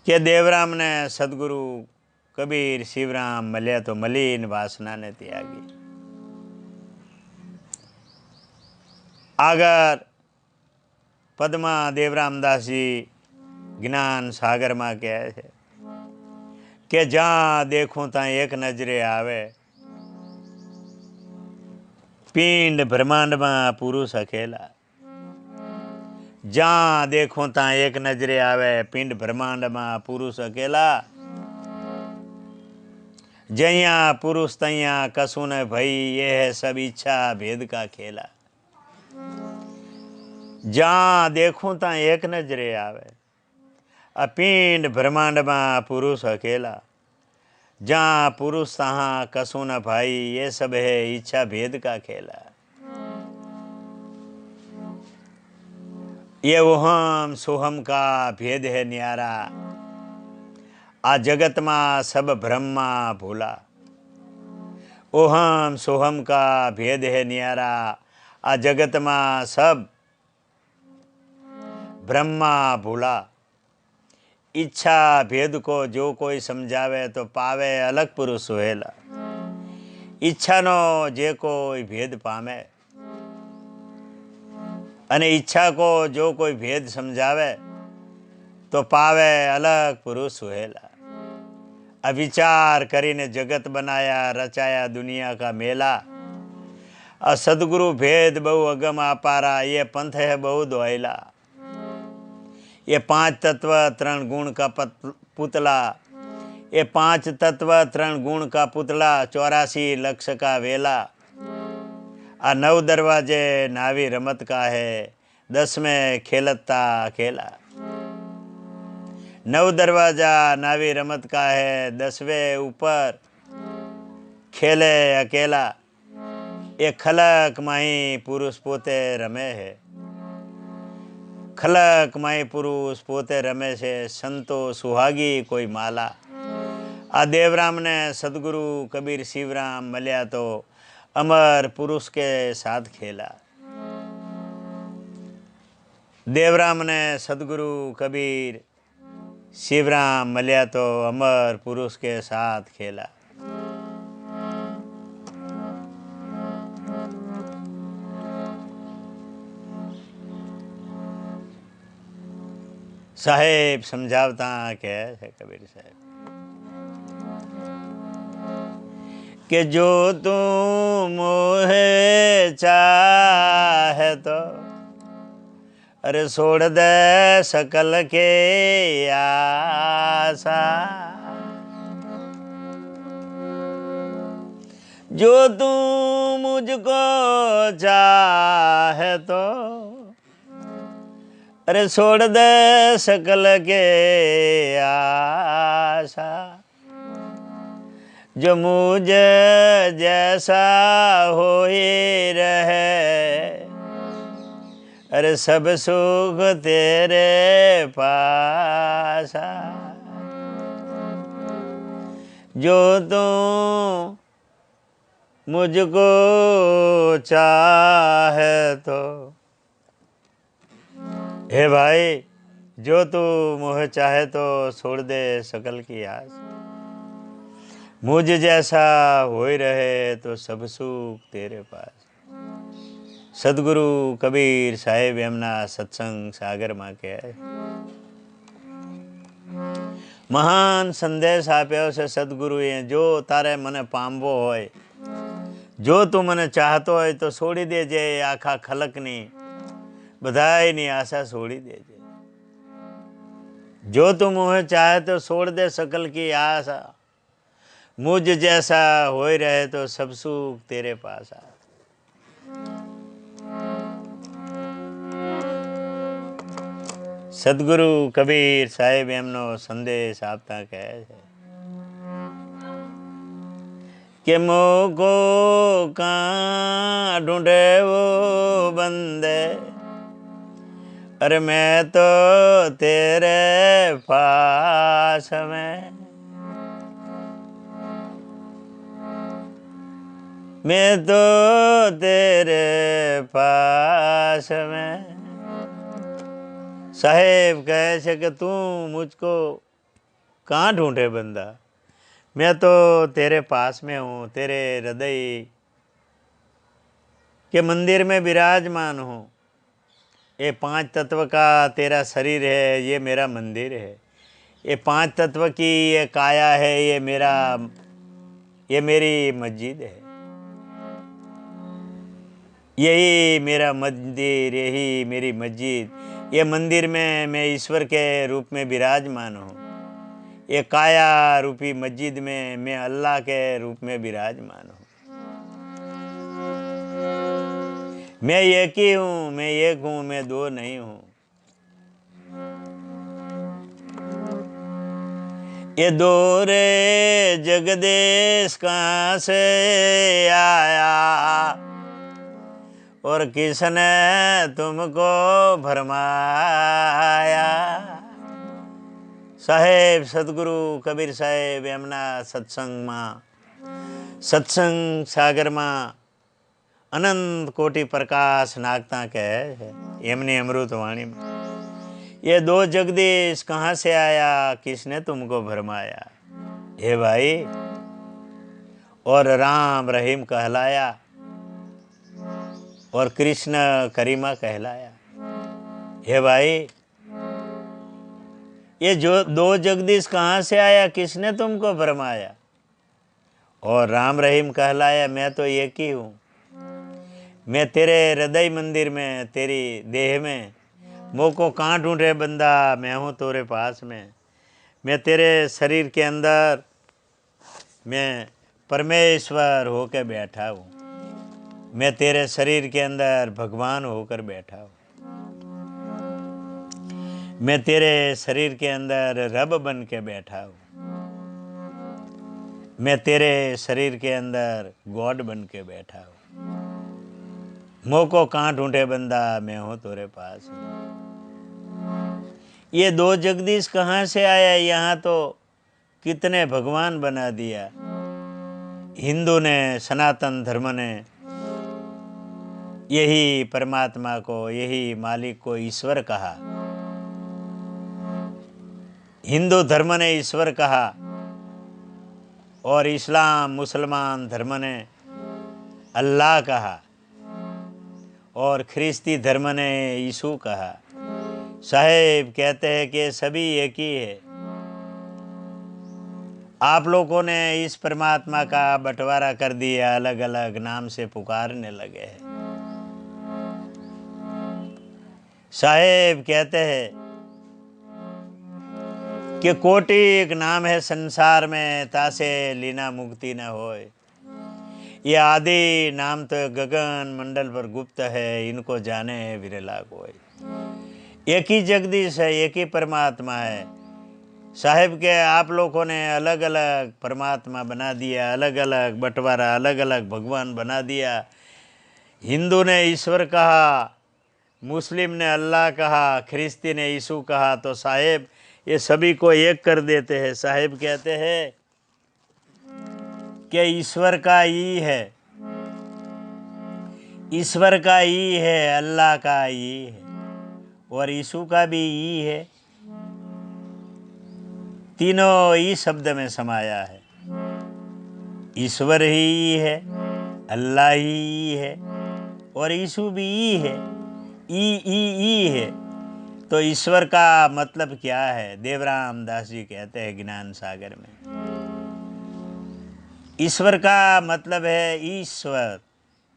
कि देवराम ने सदगुरु कबीर शिवराम मलिया तो मलिन वासना ने त्यागी। आगर पद्मा देवराम दासजी ज्ञान सागर में कहे છે कि जहाँ देखूं ता एक नजरे आवे। पिंड ब्रह्मांड में पुरुष अकेला। जहाँ देखूं ता एक नजरे आवे पिंड ब्रह्मांड में पुरुष अकेला। जया पुरुष तैया कसु न भई ये है सब इच्छा भेद का खेला। जहाँ देखूं ता एक नजरे आवे पिंड ब्रह्मांड में पुरुष अकेला। जहाँ पुरुष तहाँ कसु न भाई ये सब है इच्छा भेद का खेला। ये ओहम सोहम का भेद है न्यारा। आ जगत में सब ब्रह्मा भूला। ओहम सोहम का भेद है न्यारा। आ जगत में सब ब्रह्मा भूला। इच्छा भेद को जो कोई समझावे तो पावे अलग पुरुष सुहेला। इच्छा नो जे कोई भेद पामे अने इच्छा को जो कोई भेद समझावे तो पावे अलग पुरुष सुहेला। अविचार करीने जगत बनाया रचाया दुनिया का मेला। सदगुरु भेद बहु अगम अपारा ये पंथ है बहु दोयला। ये 5 तत्व 3 गुण का पुतला। ये 5 तत्व 3 गुण का पुतला 84 लक्ष का वेला। आ 9 दरवाजे नावी रमत का है 10 में खेलता अकेला। 9 दरवाजा नावी रमत का है 10वें ऊपर खेले अकेला। એ ખલક માહી પુરુષ પોતે રમે છે. ખલક માહી પુરુષ પોતે રમે છે, સંતો સુહાગી કોઈ માલા. આ દેવરામને સદગુરુ કબીર શિવરામ મળ્યા તો અમર પુરુષ કે સાથ ખેલા. દેવરામને સદગુરુ કબીર શિવરામ મળ્યા તો અમર પુરુષ કે સાથ ખેલા. સાહેબ સમજાવતા કહે છે કબીર સાહેબ કે જો તું મોહે ચાહે તો अरे छोड़ दे सकल के आशा. जो तू मुझको चाहे तो अरे छोड़ दे सकल के आशा. जो मुझे जैसा हो ही रहे अरे सब सुख तेरे पास. जो तू मुझको चाहे तो हे भाई जो तू मुझे चाहे तो छोड़ दे सकल की आस. मुझ जैसा हो ही रहे तो सब सुख तेरे पास. સદગુરુ કબીર સાહેબ એમના સત્સંગ સાગરમાં કહે મહાન સંદેશ આપ્યો છે સદગુરુએ. જો તારે મને પામવો હોય, જો તું મને ચાહતો હોય તો છોડી દેજે આખા ખલકની બધાયની આશા છોડી દેજે. જો તું મુझे चाहे तो छोड़ दे सकल की आशा. मुझ जैसा हो ही रहे तो सब सुख तेरे पास. સદગુરુ કબીર સાહેબ એમનો સંદેશ આપતા કહે છે કે મોકો કા ઢૂંઢે વો બંદે અરે मैं तो तेरे पास में. मैं तो तेरे पास में. साहेब कहे છે કે તું मुझको कहाँ ढूंढे बंदा, मैं तो तेरे पास में हूँ, तेरे हृदय के मंदिर में विराजमान हूँ. ये 5 तत्व का तेरा शरीर है, ये मेरा मंदिर है. ये 5 तत्व की ये काया है, ये मेरी मस्जिद है. यही मेरा मंदिर, यही मेरी मस्जिद. ये मंदिर में मैं ईश्वर के रूप में विराजमान हूँ. ये काया रूपी मस्जिद में मैं अल्लाह के रूप में विराजमान हूँ. मैं एक ही हूँ, मैं एक हूँ, मैं दो नहीं हूँ. ये दो रे जगदेश कहाँ से आया और किसने तुमको भरमाया. સાહેબ સદગુરુ કબીર સાહેબ એમના સત્સંગમાં સત્સંગ સાગરમાં અનંત કોટી પ્રકાશ નાખતા કહે છે એમની અમૃત વાણીમાં ये दो जगदीश कहाँ से आया, किसने तुमको भरमाया. हे भाई और राम रहीम कहलाया और कृष्ण करीमा कहलाया. हे भाई ये जो दो जगदीश कहाँ से आया, किसने तुमको भरमाया. और राम रहीम कहलाया. मैं तो एक ही हूँ. मैं तेरे हृदय मंदिर में, तेरी देह में. मोको कहाँ ढूंढे बंदा, मैं हूँ तेरे पास में. मैं तेरे शरीर के अंदर मैं परमेश्वर होकर बैठा हूँ. मैं तेरे शरीर के अंदर भगवान होकर बैठा हूँ. मैं तेरे शरीर के अंदर रब बन के बैठा हूँ. मैं तेरे शरीर के अंदर गॉड बन के बैठा हूँ. मोको कहाँ ढूंढे बंदा, मैं हूँ तेरे पास। ये दो जगदीश कहाँ से आया, यहाँ तो कितने भगवान बना दिया। हिंदू ने, सनातन धर्म ने यही परमात्मा को, यही मालिक को ईश्वर कहा। हिंदू धर्म ने ईश्वर कहा और इस्लाम मुसलमान धर्म ने अल्लाह कहा और ख्रिस्ती धर्म ने यीशु कहा। साहेब कहते हैं कि सभी एक ही है। आप लोगों ने इस परमात्मा का बंटवारा कर दिया, अलग अलग नाम से पुकारने लगे हैं। साहेब कहते हैं कि कोटि एक नाम है संसार में, तासे लीना मुक्ति न होए। ये आदि नाम तो गगन मंडल पर गुप्त है, इनको जाने विरला कोई। एक ही जगदीश है, एक ही परमात्मा है। साहेब के आप लोगों ने अलग अलग परमात्मा बना दिया, अलग अलग बंटवारा, अलग अलग भगवान बना दिया। हिंदू ने ईश्वर कहा, मुस्लिम ने अल्लाह कहा, ख्रिस्ती ने यीशु कहा, तो साहेब ये सभी को एक कर देते हैं। साहेब कहते हैं कि ईश्वर का ई है, ईश्वर का ई है, अल्लाह का ई है और यीशु का भी ई है। तीनों ई शब्द में समाया है। ईश्वर ही ई है, अल्लाह ही ई है और यीशु भी ई है। ई है। तो ईश्वर का मतलब क्या है? देवराम दास जी कहते हैं ज्ञान सागर में, ईश्वर का मतलब है ईश्वर,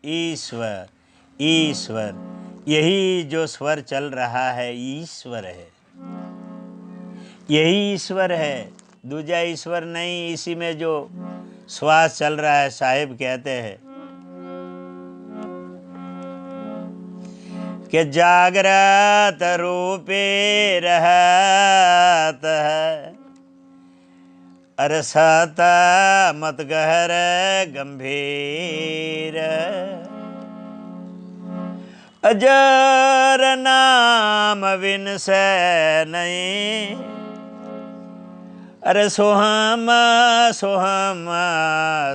ईश्वर, ईश्वर। यही जो स्वर चल रहा है ईश्वर है, यही ईश्वर है, दूजा ईश्वर नहीं। इसी में जो श्वास चल रहा है, साहिब कहते हैं कि जागृत रूपे रहत है, अरसत मत गहर गंभीर, अजर नाम बिन से नहीं, अरे सोहम सोहम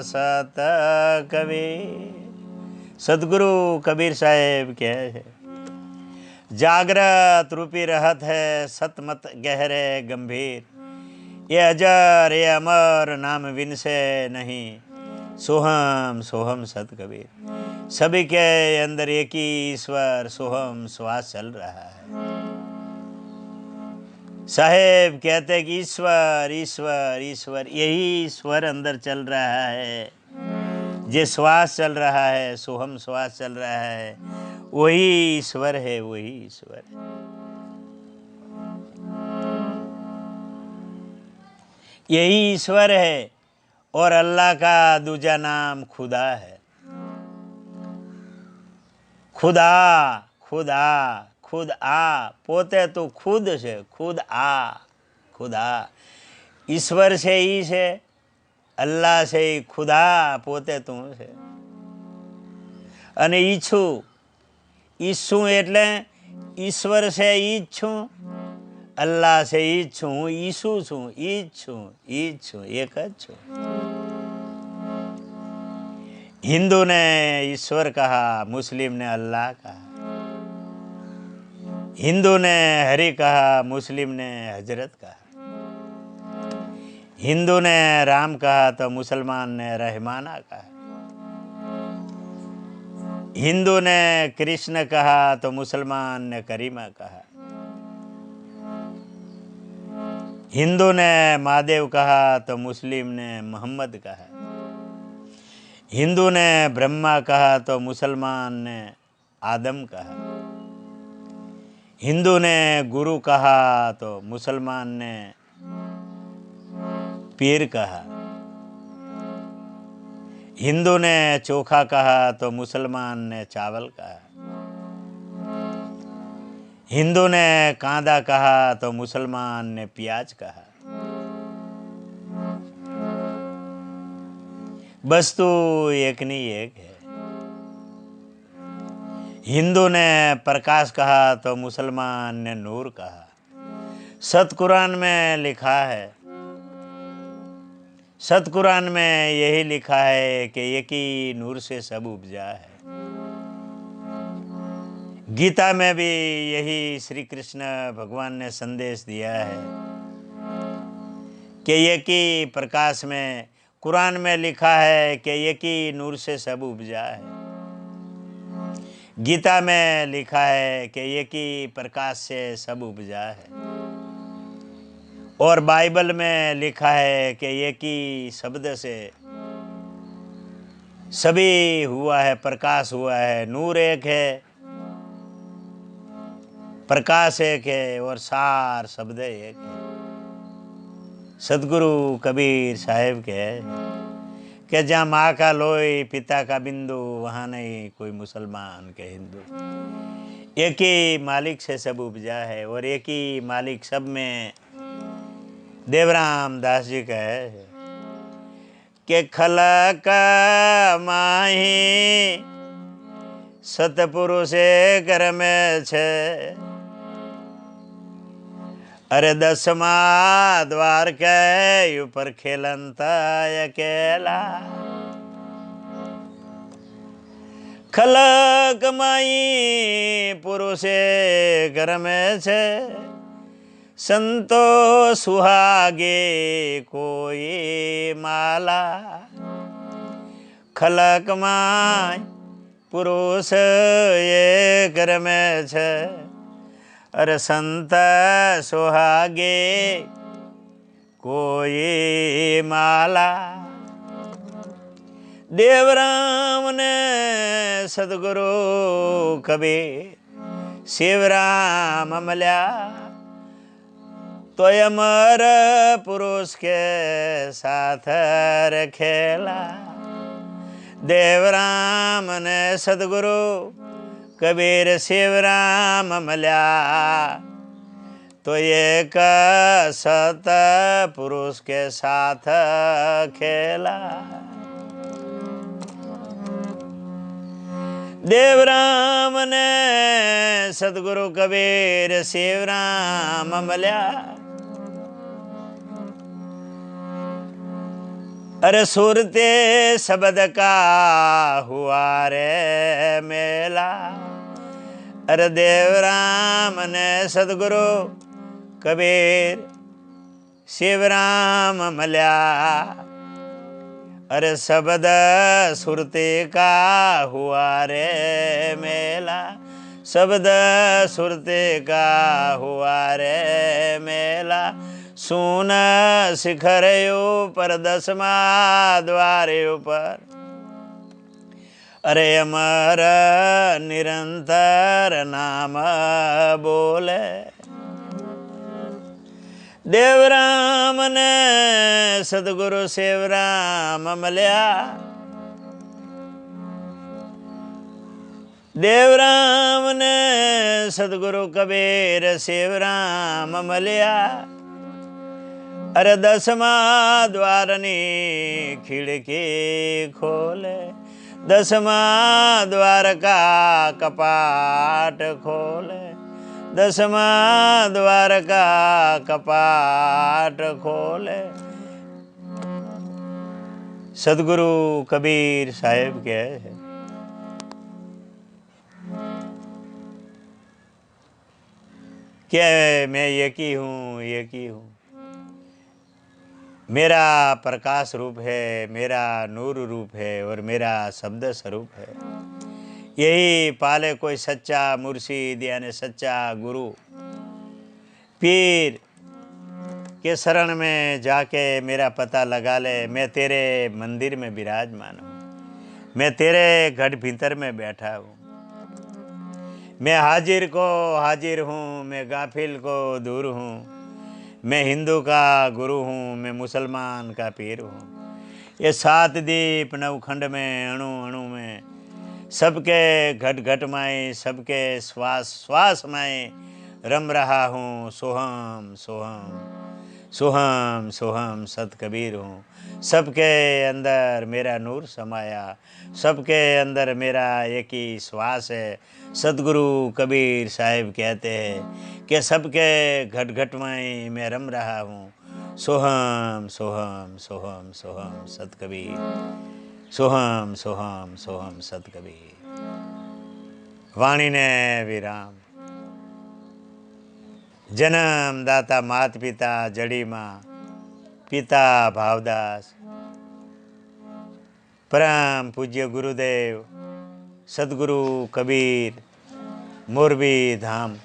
सत कबीर। सदगुरु कबीर साहेब क्या है? जागृत रूपी रहत है, सतमत गहरे गंभीर, ये अजर ये अमर नाम बिन से नहीं, सोहम सोहम सत कबीर। सभी के अंदर एक ही ईश्वर सोहम श्वास चल रहा है। साहेब कहते हैं कि ईश्वर ईश्वर ईश्वर, यही ईश्वर अंदर चल रहा है। जे श्वास चल रहा है, सोहम श्वास चल रहा है, वही ईश्वर है, वही ईश्वर है। यही ईश्वर है और अल्लाह का दूजा नाम खुदा है। खुदा खुदा खुद आ, पोते तो खुद से, खुद आ, खुदा। ईश्वर से ईश है, अल्लाह से खुदा, पोते તું છે। અને ઈચ્છું, ઈચ્છું એટલે ઈશ્વર છે ઈચ્છું, અલ્લાહ છે ઈચ્છું, હું ઈસુ છું, ઈચ્છું ઈચ્છું, એક જ છું। हिंदू ने ईश्वर कहा, मुस्लिम ने अल्लाह कहा, हिंदू ने हरि कहा, मुस्लिम ने हजरत कहा, हिंदू ने राम कहा तो मुसलमान ने रहमाना कहा, हिंदू ने कृष्ण कहा तो मुसलमान ने करीमा कहा, हिंदू ने महादेव कहा तो मुस्लिम ने मोहम्मद कहा, हिंदू ने ब्रह्मा कहा तो मुसलमान ने आदम कहा, हिंदू ने गुरु कहा तो मुसलमान ने पीर कहा, हिंदू ने चोखा कहा तो मुसलमान ने चावल कहा, हिंदू ने कांदा कहा तो मुसलमान ने प्याज कहा। वस्तु एक नहीं एक है। हिंदू ने प्रकाश कहा तो मुसलमान ने नूर कहा। सत कुरान में लिखा है, सत कुरान में यही लिखा है कि एक ही नूर से सब उपजा है। गीता में भी यही श्री कृष्ण भगवान ने संदेश दिया है कि एक ही प्रकाश में, कुरान में लिखा है कि एक ही नूर से सब उपजा है। गीता में लिखा है कि एक ही प्रकाश से सब उपजा है। और बाइबल में लिखा है कि एक ही शब्द से सभी हुआ है, प्रकाश हुआ है। नूर एक है, प्रकाश एक है और सार शब्द एक है। सदगुरु कबीर साहेब के कि जहाँ माँ का लोई पिता का बिंदु, वहाँ नहीं कोई मुसलमान के हिंदू। एक ही मालिक से सब उपजा है और एक ही मालिक सब में। देवराम दास जी कहे कि खलक माही सतपुरुषे कर में छे, अरे 10मा द्वार के ऊपर खेलंता अकेला। खलक माई पुरुषे घर में छे, संतो सुहागे कोई माला। खलक माई पुरुष ये घर में छे, अरे संत सुहागे कोई माला। देवराम ने सदगुरु कबीर शिवराम मल्या, तो अमर पुरुष के साथ रखेला। देवराम ने सदगुरु कबीर शिवराम मल्या, तो एक सत पुरुष के साथ खेला। देवराम ने सदगुरु कबीर शिवराम मल्या, अरे सुरते शब्द का हुआ रे मेला। अरे देवराम ने सदगुरु कबीर शिवराम मल्या, अरे शब्द सुरते का हुआ रे मेला। शब्द सुरते का हुआ रे मेला। सुन शिखर ऊपर 10मा द्वार ऊपर, अरे अमर निरंतर नाम बोले। देवराम ने सदगुरु शिवराम मल्या, देवराम ने सदगुरु कबीर शिवराम मल्या, अरे 10मा द्वारनी खिड़की खोले। 10मा द्वार का कपाट खोले। 10मा द्वार का कपाट खोले। सदगुरु कबीर साहेब के क्या मैं एक ही हूँ, एक ही हूँ। मेरा प्रकाश रूप है, मेरा नूर रूप है और मेरा शब्द स्वरूप है। यही पाले कोई सच्चा मुर्शिद यानी सच्चा गुरु पीर के शरण में जाके मेरा पता लगा ले। मैं तेरे मंदिर में विराजमान हूँ, मैं तेरे घट भीतर में बैठा हूँ। मैं हाजिर को हाजिर हूँ, मैं गाफिल को दूर हूँ। मैं हिंदू का गुरु हूँ, मैं मुसलमान का पीर हूँ। ये 7 दीप नवखंड में, अणु अणु में, सबके घट घट माए, सबके श्वास श्वास माए रम रहा हूँ। सोहम सोहम सोहम सोहम सत कबीर हूँ। सबके अंदर मेरा नूर समाया, सबके अंदर मेरा एक ही श्वास है। सदगुरु कबीर साहिब कहते हैं कि सबके घट घट में मैं रम रहा हूँ। सोहम सोहम सोहम सोहम सत कबीर, सोहम सोहम सोहम सत कबीर। वाणी ने विराम। जन्म दाता मात पिता जड़ी माँ, पिता भावदास, परम पूज्य गुरुदेव सदगुरु कबीर मोरबी धाम।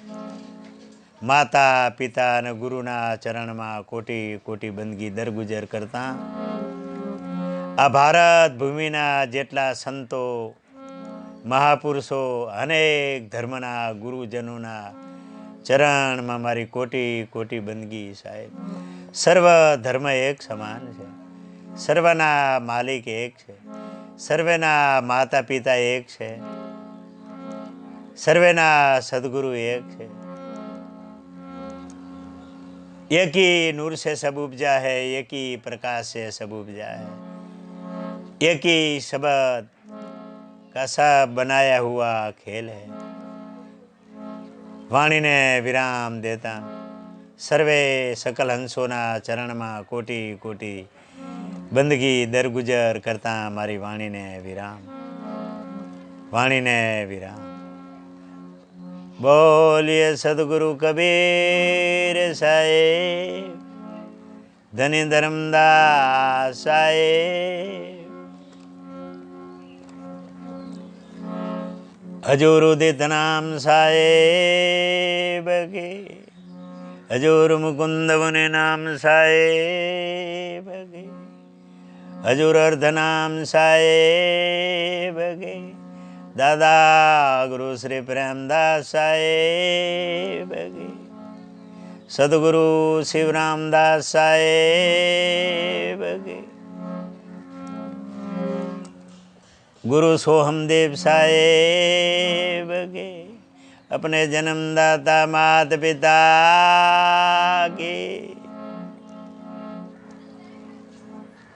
माता पिता ने गुरुना चरण में कोटि कोटि बंदगी दरगुजर करता। आ भारत भूमिना जेटला संतो महापुरुषो अनेक धर्मना गुरुजनोना चरण में मारी कोटि कोटि बंदगी साहेब। सर्व धर्म एक समान है, सर्वना मालिक एक है, सर्वेना माता पिता एक है, सर्वेना सदगुरु एक है। एक ही नूर से सब उपजा है, एक ही प्रकाश से सब उपजा है, एक ही शब्द का सब बनाया हुआ खेल है। वाणी ने विराम देता सर्वे सकल हंसोना चरण में कोटि कोटि बंदगी दरगुजर करता मारी वाणी ने विराम, वाणी ने विराम। बोलिए सदगुरु कबीर साहेब, धनी धर्मदास साहेब। हजूर उदित नाम साहेब के, हजूर मुकुंद मुनि नाम साहेब के, हजूर अर्ध नाम साहेब के, दादा गुरु श्री प्रेमदास साहेब के, सदगुरु शिवरामदास साहेब के, गुरु सोहमदेव साहेब के, अपने जन्मदाता माता पिता के,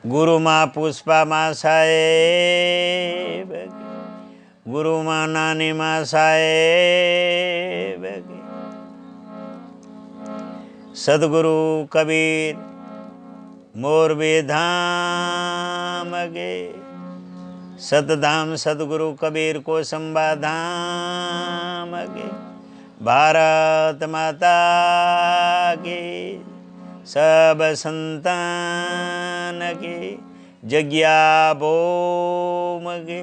गुरु माँ पुष्पा माँ साहेब के, गुरु माँ नानी माँ साहेब के, सदगुरु कबीर मोरबी धाम के, सतधाम सदगुरु कबीर को संबा धाम के, भारत माता की सब संतान के, जग्या बोम के,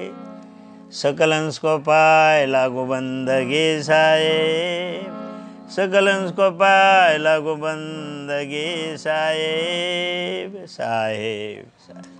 सकल अंश को पाए लागू बंदगी साहेब, सकल अंश को पाए लागू बंदगी साहेब साहेब साहेब।